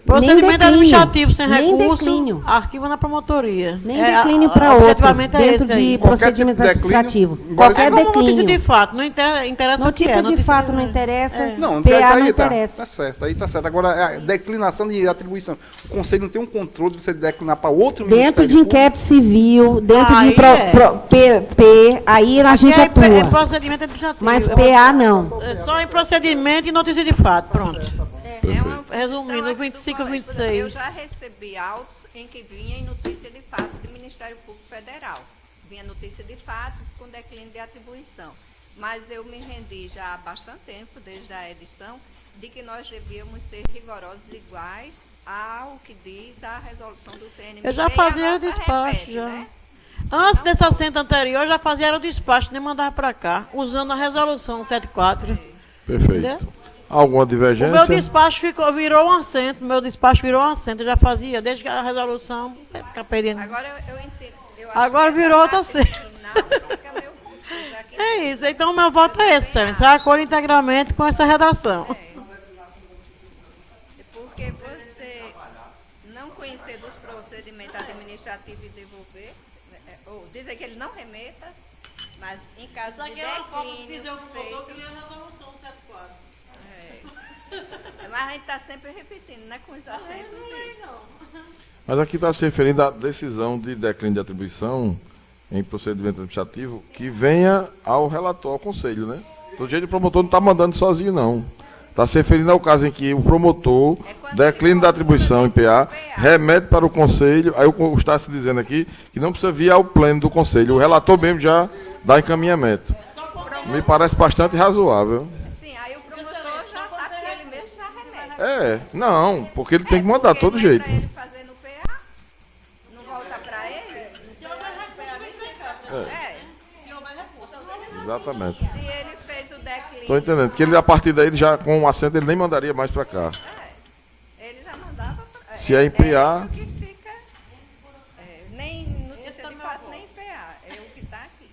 Procedimento administrativo sem recurso, arquiva na promotoria. Nem declínio para outro, dentro de procedimento administrativo. Qualquer declínio. Notícia de fato, não interessa o que é. Notícia de fato não interessa, não, PA não interessa. Tá certo, aí tá certo. Agora, a declinação de atribuição. O Conselho não tem um controle de você declinar para outro Dentro Ministério de inquérito civil, dentro de PP, aí a gente atua. É procedimento administrativo. Mas PA não. É só em procedimento e notícia de fato, pronto. Resumindo, 25 e 26. Eu já recebi autos em que vinha em notícia de fato do Ministério Público Federal. Vinha notícia de fato com declínio de atribuição. Mas eu me rendi já há bastante tempo, desde a edição, de que nós devíamos ser rigorosos iguais ao que diz a resolução do CNMP. Eu já fazia o despacho, já. Né? Antes desse assento anterior, eu já fazia o despacho, nem mandava para cá, usando a resolução 74. Perfeito. Entendeu? Alguma divergência? O meu despacho virou um assento, eu já fazia, desde que a resolução... Agora eu entendo. Agora virou outro assento. É isso, então meu voto é esse, Excelência. Eu acordo integralmente com essa redação. Porque você não conhecer dos procedimentos administrativos e devolver, ou dizer que ele não remeta, mas em caso de declínio feito... resolução do 74. Mas a gente está sempre repetindo, né, com os acentos isso. Mas aqui está se referindo à decisão de declínio de atribuição em procedimento administrativo que venha ao relator, ao conselho, né? Do jeito o promotor não está mandando sozinho, não. Está se referindo ao caso em que o promotor, declínio da atribuição em PA, remete para o conselho, aí está se dizendo aqui que não precisa vir ao pleno do conselho, o relator mesmo já dá encaminhamento. Me parece bastante razoável. Sim, aí o promotor já sabe que ele mesmo já remete. Não, porque ele tem que mandar de todo jeito. Ele fazer no PA, não volta para ele? Se houver recurso, Exatamente. Se ele fez o declínio... Estou entendendo, porque ele, a partir daí, ele já com o assento, ele nem mandaria mais para cá. Ele já mandava... Se é em PA... isso que fica... nem notícia de fato, nem em PA. É o que está aqui.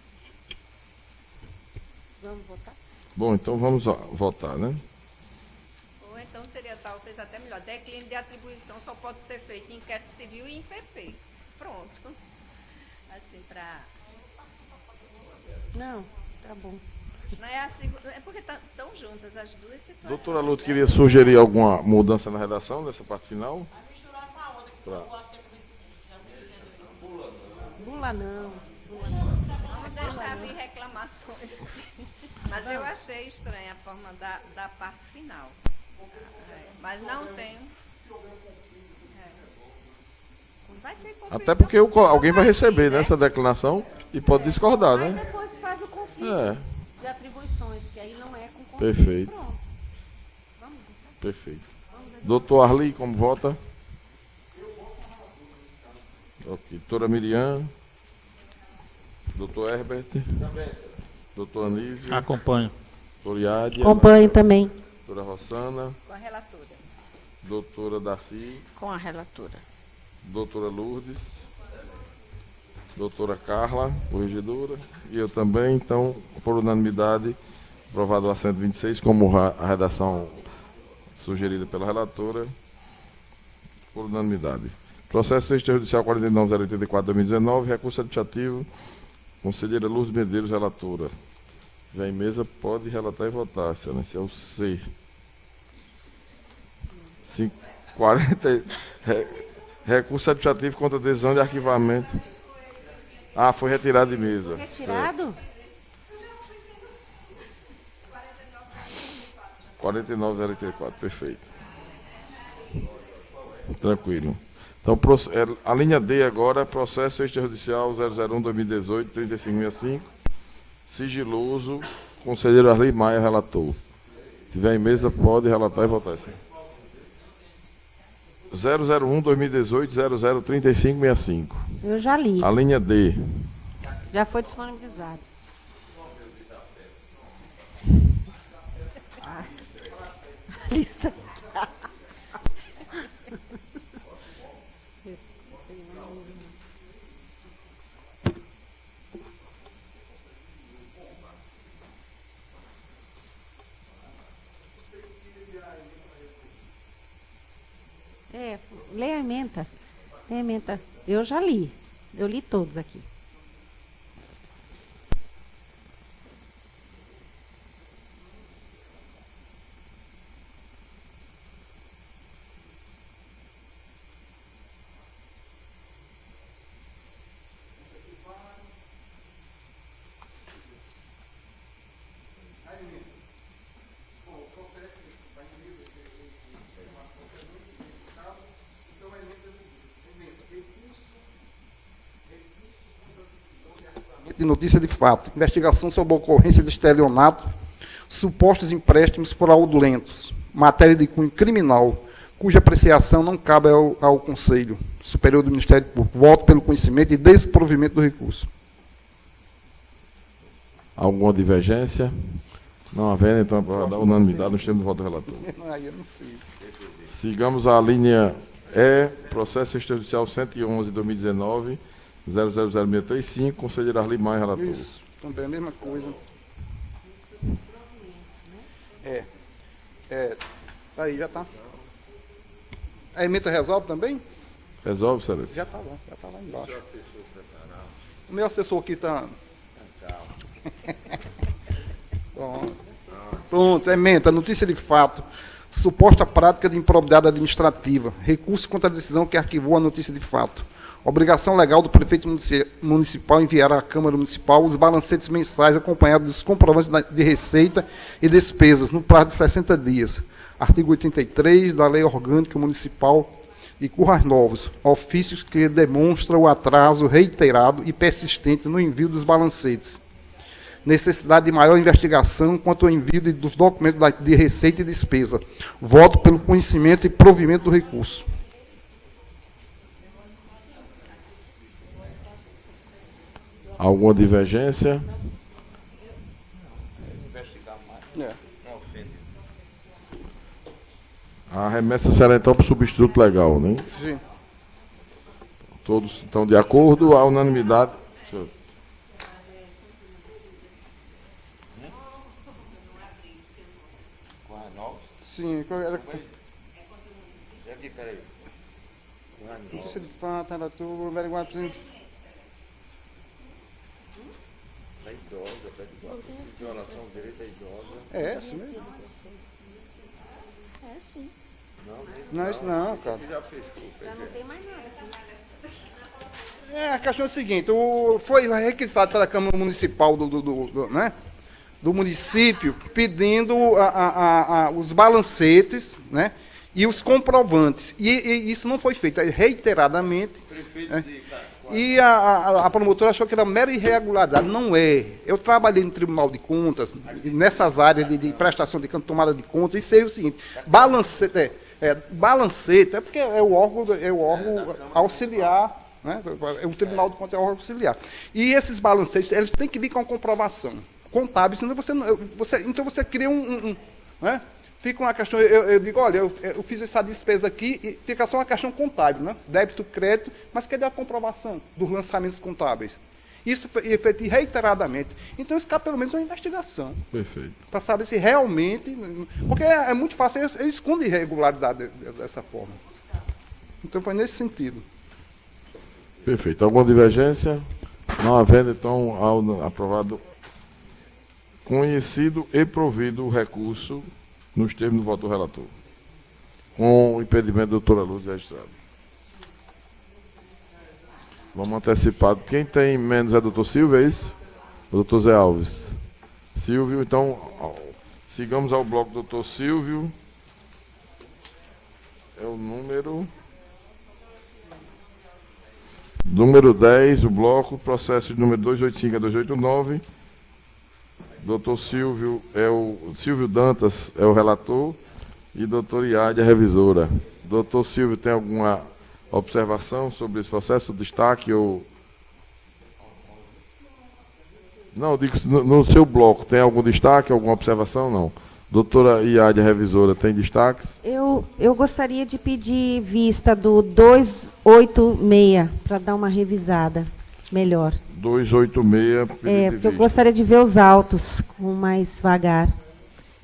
Vamos votar? Bom, então vamos votar, né? Ou então seria talvez até melhor. Declínio de atribuição só pode ser feito em inquérito civil e em PP. Pronto. Assim, para... Não, tá bom. Não é, é porque estão juntas as duas situações. Doutora Luto, queria sugerir alguma mudança na redação dessa parte final? Bula não. Vamos deixar vir reclamações. Mas eu achei estranha a forma da parte final. Mas não tenho. Vai ter conflito. Até porque alguém vai receber nessa declinação e pode discordar, Aí né? depois faz o conflito de atribuições, que aí não é com conflito. Perfeito. Pronto. Perfeito. Doutor Arli, como vota? Ok. Doutora Miriam. Doutor Herbert. Doutor Anísio. Acompanho. Doutor Iádia. Acompanho também. Doutora Rossana. Com a relatora. Doutora Darcy. Com a relatora. Doutora Lourdes. Doutora Carla, corregedora. E eu também, então, por unanimidade, aprovado o assento 26, como a redação sugerida pela relatora, por unanimidade. Processo extrajudicial 49084-2019, recurso administrativo, conselheira Lourdes Medeiros, relatora. Já em mesa, pode relatar e votar, excelência. É o C. 40, recurso administrativo contra decisão de arquivamento. Ah, foi retirado de mesa. Retirado? 49,084, perfeito. Tranquilo. Então, a linha D agora, processo extrajudicial 001-2018-3565, sigiloso, conselheiro Arli Maia, relator. Se tiver em mesa, pode relatar e votar. 001-2018-003565. Eu já li. A linha D. Já foi disponibilizado. Lista. Lê a ementa. Lê a ementa. Eu já li. Eu li todos aqui. De notícia de fato, investigação sobre a ocorrência de estelionato, supostos empréstimos fraudulentos, matéria de cunho criminal, cuja apreciação não cabe ao Conselho Superior do Ministério Público. Voto pelo conhecimento e desprovimento do recurso. Alguma divergência? Não havendo, então, aprovada a unanimidade, nós temos voto do relator. Aí eu não sei. Sigamos a linha E, processo extrajudicial 111-2019, 000635, conselheiro Arli Maia, relator. Isso, também é a mesma coisa. Aí, já está. A emenda resolve também? Resolve, Excelência. Já está lá embaixo. O meu assessor aqui está... Pronto, emenda, notícia de fato. Suposta prática de improbidade administrativa. Recurso contra a decisão que arquivou a notícia de fato. Obrigação legal do prefeito municipal enviar à Câmara Municipal os balancetes mensais acompanhados dos comprovantes de receita e despesas no prazo de 60 dias. Artigo 83 da Lei Orgânica Municipal de Currais Novos. Ofícios que demonstram o atraso reiterado e persistente no envio dos balancetes. Necessidade de maior investigação quanto ao envio dos documentos de receita e despesa. Voto pelo conhecimento e provimento do recurso. Alguma divergência? Investigar mais. Não ofende. A remessa será então para o substituto legal, né? Sim. Todos estão de acordo, a unanimidade. Sim, era... Aqui, peraí. Notícia de fato, era tudo, averiguar... Da idosa, violação do direito da idosa. É, assim mesmo. É, sim. Não, isso não, cara. Já fechou. Já não tem mais nada aqui. A questão é a seguinte, foi requisitado pela Câmara Municipal do município pedindo os balancetes, né, e os comprovantes. E isso não foi feito reiteradamente. E a promotora achou que era mera irregularidade. Não é. Eu trabalhei no Tribunal de Contas, nessas áreas de prestação de tomada de contas, e sei o seguinte, balancete é porque é o órgão auxiliar, né? O Tribunal de Contas é o órgão auxiliar. E esses balancetes, eles têm que vir com comprovação contábil, senão então você cria né? Fica uma questão, eu digo, olha, eu fiz essa despesa aqui e fica só uma questão contábil, né? Débito, crédito, mas cadê a comprovação dos lançamentos contábeis? Isso foi feito reiteradamente. Então, isso cabe pelo menos uma investigação. Perfeito. Para saber se realmente... Porque é muito fácil, eu escondo irregularidade dessa forma. Então, foi nesse sentido. Perfeito. Alguma divergência? Não havendo, então, aprovado, conhecido e provido o recurso nos termos do voto do relator. Com o impedimento da doutora Lúcia registrado. Vamos antecipar. Quem tem menos é o doutor Silvio, é isso? O doutor Zé Alves. Silvio, então, sigamos ao bloco do doutor Silvio. É o número 10, o bloco, processo de número 285 a 289. Doutor Silvio Silvio Dantas é o relator e doutor Iade é a revisora. Doutor Silvio, tem alguma observação sobre esse processo, destaque ou... Não, digo, no seu bloco, tem algum destaque, alguma observação? Não. Doutora Iade, a revisora, tem destaques? Eu gostaria de pedir vista do 286, para dar uma revisada melhor. 286. Porque eu gostaria de ver os autos com mais vagar.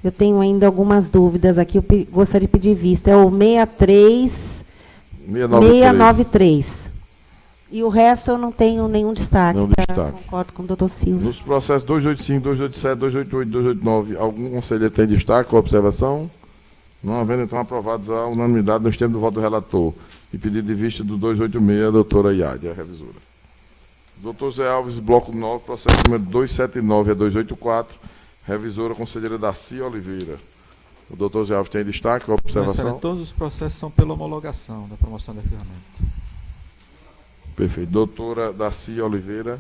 Eu tenho ainda algumas dúvidas aqui, eu gostaria de pedir vista. É o 693. E o resto eu não tenho nenhum destaque. Concordo com o doutor Silvio. Nos processos 285, 287, 288, 289, algum conselheiro tem destaque ou observação? Não havendo, então, aprovados a unanimidade nos termos do voto do relator. E pedido de vista do 286, a doutora Iade, a revisora. Doutor Zé Alves, bloco 9, processo número 279 a 284, revisora conselheira Daci Oliveira. O doutor Zé Alves tem destaque ou observação? Todos os processos são pela homologação da promoção de arquivamento. Perfeito. Doutora Daci Oliveira.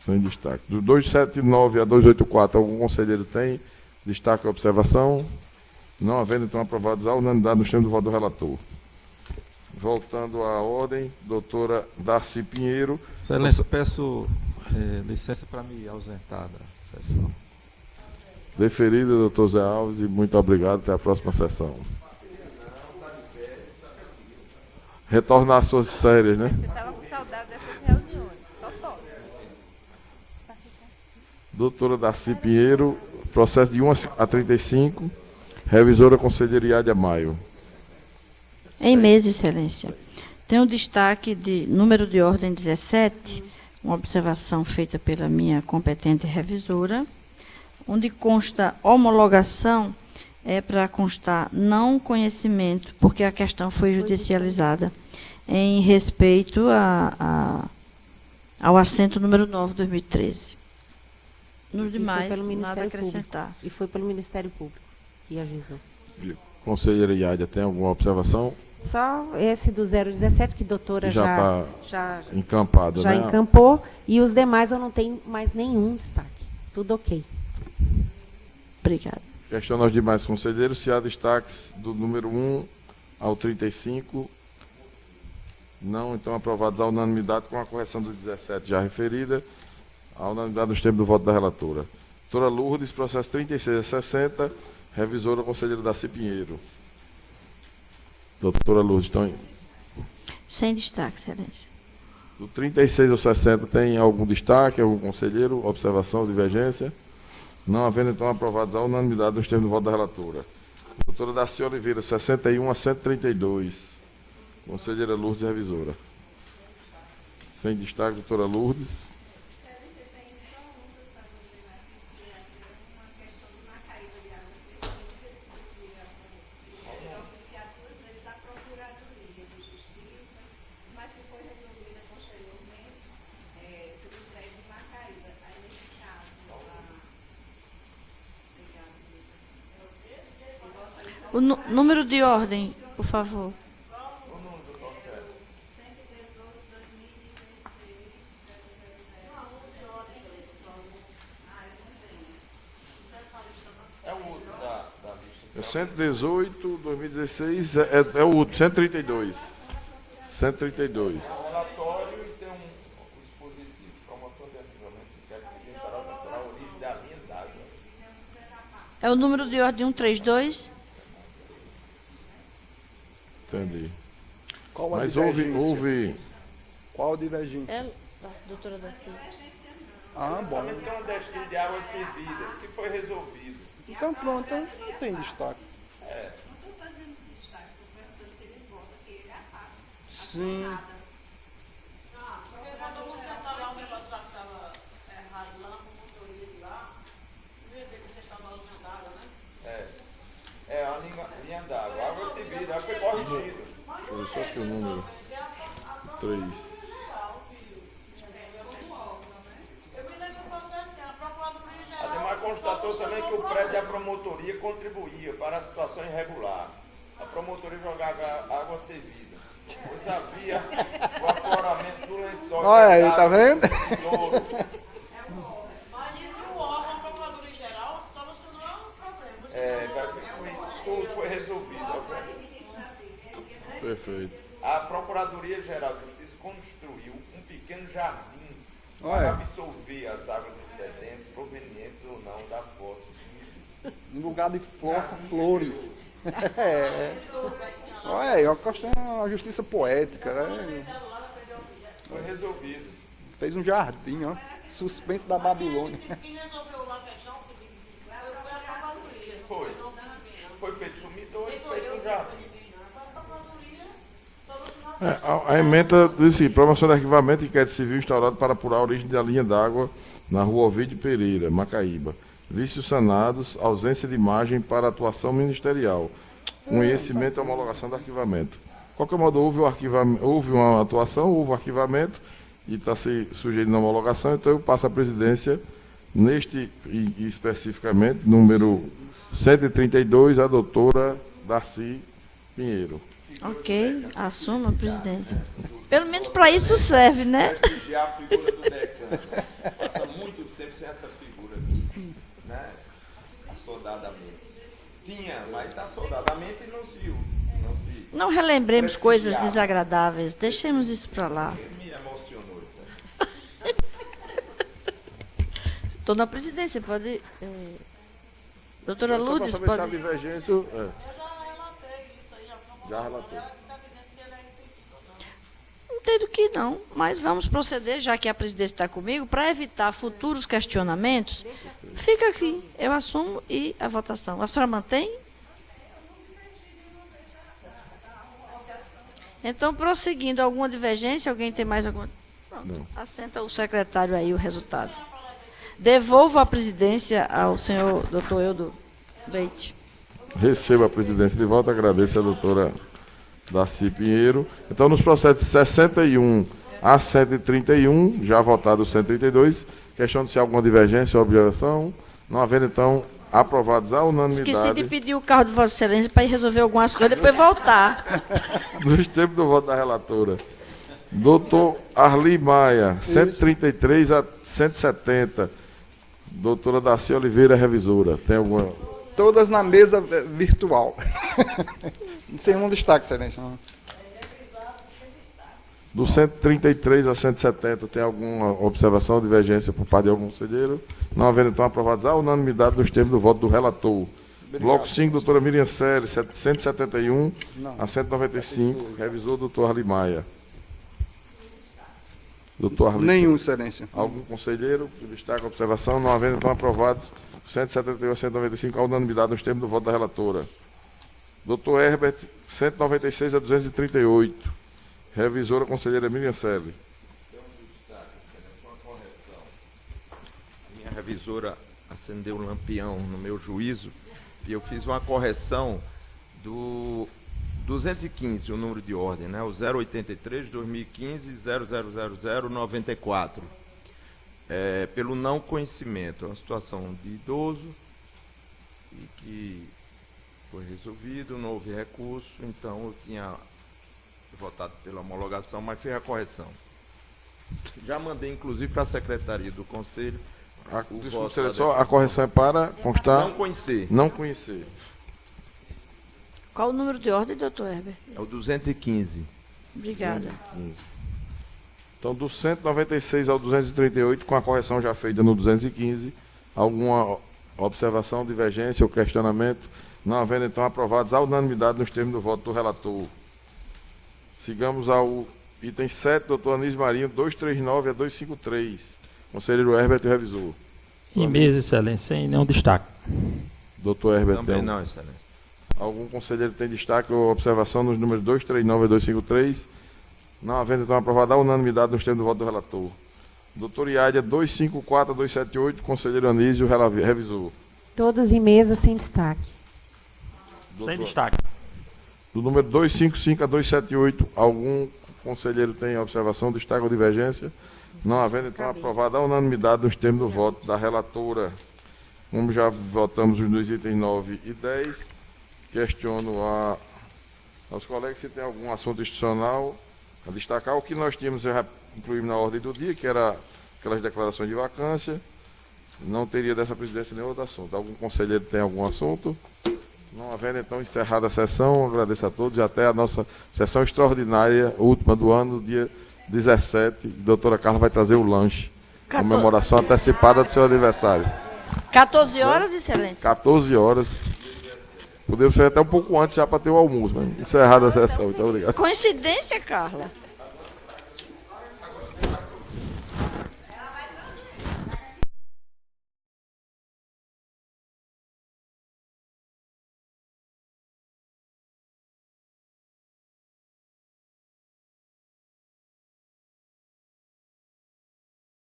Sem destaque. Do 279 a 284, algum conselheiro tem destaque ou observação? Não havendo, então, aprovados a unanimidade nos termos do voto do relator. Voltando à ordem, doutora Daci Pinheiro. Excelência, peço licença para me ausentar da sessão. Deferida, doutor Zé Alves, e muito obrigado. Até a próxima sessão. Retornar às suas férias, né? Você estava com saudade dessas reuniões, só pode. Doutora Daci Pinheiro, processo de 1 a 35, revisora conselheira Iádia Maio. Em mesa, Excelência. Tem um destaque de número de ordem 17, uma observação feita pela minha competente revisora, onde consta homologação, é para constar não conhecimento, porque a questão foi judicializada, em respeito ao assento número 9, 2013. Nos demais, nada a acrescentar. Público. E foi pelo Ministério Público que ajuizou. Conselheira Iádia, tem alguma observação? Só esse do 017, que a doutora já está encampada, já né? encampou, e os demais eu não tenho mais nenhum destaque. Tudo ok. Obrigada. Questiono aos demais conselheiros se há destaques do número 1 ao 35. Não, então aprovados à unanimidade com a correção do 17 já referida. A unanimidade nos termos do voto da relatora. Doutora Lourdes, processo 36 a 60, revisora conselheira Darcy Pinheiro. Doutora Lourdes, estão sem destaque, Excelência. Do 36 ao 60 tem algum destaque, algum conselheiro, observação, divergência? Não havendo, então, aprovados à unanimidade nos termos do voto da relatora. Doutora Darcy Oliveira, 61 a 132. Conselheira Lourdes, revisora. Sem destaque, doutora Lourdes. O número de ordem, por favor. É 118, 2016, é o outro, 132. 132. É um relatório e tem um dispositivo, promoção de arquivamento que quer seguir para a origem da linha d'água. É o número de ordem 132. Entendi. Qual a Mas divergência? houve... Qual a divergência? É, doutora Darcy. Ah, bom. Pensamento clandestino de águas servidas, que foi resolvido. Então pronto, então não tem destaque. É. Sim. É a linha d'água. Água servida, aí foi corrigido. Foi só que o número 3. Ademar constatou também que o prédio da promotoria contribuía para a situação irregular. A promotoria jogava água servida, pois havia o afloramento do lençol. Olha aí, tá vendo? Tudo foi resolvido. Perfeito. A Procuradoria-Geral de Justiça construiu um pequeno jardim Olha. para absorver as águas excedentes, provenientes ou não da fossa. No lugar de flossa, flores. É. Olha aí, é uma justiça poética, né? Foi resolvido. Fez um jardim, ó. Suspense da Babilônia. Foi feito sumidor e feito um jardim. A emenda disse: promoção de arquivamento e inquérito civil instaurado para apurar a origem da linha d'água na rua Ovidio Pereira, Macaíba. Vícios sanados, ausência de imagem para atuação ministerial. Conhecimento e homologação do arquivamento. De qualquer modo, houve uma atuação, houve um arquivamento e está se sujeito a homologação, então eu passo a presidência neste, e especificamente, número 132, a doutora Darcy Pinheiro. Ok, assuma a presidência. Pelo menos para isso serve, né? Prestigiar a figura do decano. Passa muito tempo sem essa figura aqui, né? Assodadamente. Tinha, mas está assodadamente e não se... Não relembremos coisas desagradáveis, deixemos isso para lá. Me emocionou isso aí. Estou na presidência, pode... Doutora Só Lourdes, para saber pode... se a divergência... Já relatou. entendo que não, mas vamos proceder, já que a presidência está comigo, para evitar futuros questionamentos. Fica aqui, eu assumo e a votação. A senhora mantém? Então, prosseguindo, alguma divergência? Alguém tem mais alguma? Pronto, não. Assenta o secretário aí o resultado. Devolvo a presidência ao senhor doutor Eudo Leite. Recebo a presidência de volta, agradeço a doutora Darcy Pinheiro. Então, nos processos 61 a 131, já votado o 132, questionando se há alguma divergência ou objeção. Não havendo, então, aprovados à unanimidade. Esqueci de pedir o carro de Vossa Excelência para ir resolver algumas coisas, depois voltar. Nos tempos do voto da relatora. Doutor Arli Maia, 133 a 170. Doutora Darcy Oliveira, revisora. Tem alguma... Todas na mesa virtual. Sem um destaque, Excelência. Do 133 a 170, tem alguma observação ou divergência por parte de algum conselheiro? Não havendo, então, aprovados à unanimidade nos termos do voto do relator. Obrigado. Bloco 5, doutora Miriam Selle, 171 a 195. Revisor, doutor Arli Maia. Doutor Arli. Nenhum, Excelência. Algum conselheiro que destaca a observação? Não havendo, então, aprovados 171 a 195 à unanimidade nos termos do voto da relatora. Doutor Herbert, 196 a 238. Revisora, conselheira Miriam Selle. Minha revisora acendeu um lampião no meu juízo e eu fiz uma correção do 215, o número de ordem, né? O 083, 2015, 000094. Pelo não conhecimento. É uma situação de idoso e que foi resolvido, não houve recurso, então eu tinha votado pela homologação, mas fiz a correção. Já mandei, inclusive, para a Secretaria do Conselho. Desculpa, só a correção é para constar... Não conhecer. Não conhecer. Qual o número de ordem, doutor Herbert? É o 215. Obrigada. 215. Então, do 196 ao 238, com a correção já feita no 215, alguma observação, divergência ou questionamento? Não havendo, então, aprovados à unanimidade nos termos do voto do relator. Sigamos ao item 7, doutor Anísio Marinho, 239 a 253. Conselheiro Herbert, revisor. Em mesa, Excelência, sem nenhum destaque. Doutor Herbert, também não, Excelência. Algum conselheiro tem destaque ou observação nos números 239 a 253? Não havendo, então, aprovado à unanimidade nos termos do voto do relator. Doutor Iádia, 254 a 278, conselheiro Anísio, revisor. Todos em mesa, sem destaque. Sem destaque. Do número 255 a 278, algum conselheiro tem observação, destaque ou divergência? Não havendo, então, aprovado à unanimidade nos termos do voto da relatora. Como já votamos os dois itens 9 e 10, questiono aos colegas se tem algum assunto institucional a destacar. O que nós tínhamos, já incluímos na ordem do dia, que era aquelas declarações de vacância. Não teria dessa presidência nenhum outro assunto. Algum conselheiro tem algum assunto? Não havendo, então, encerrada a sessão, agradeço a todos e até a nossa sessão extraordinária, última do ano, dia 17. A doutora Carla vai trazer o lanche. Comemoração antecipada do seu aniversário. 14 horas, Excelência? 14 horas. Podemos ser até um pouco antes já para ter o almoço, mas encerrada a sessão. Muito obrigado. Coincidência, Carla?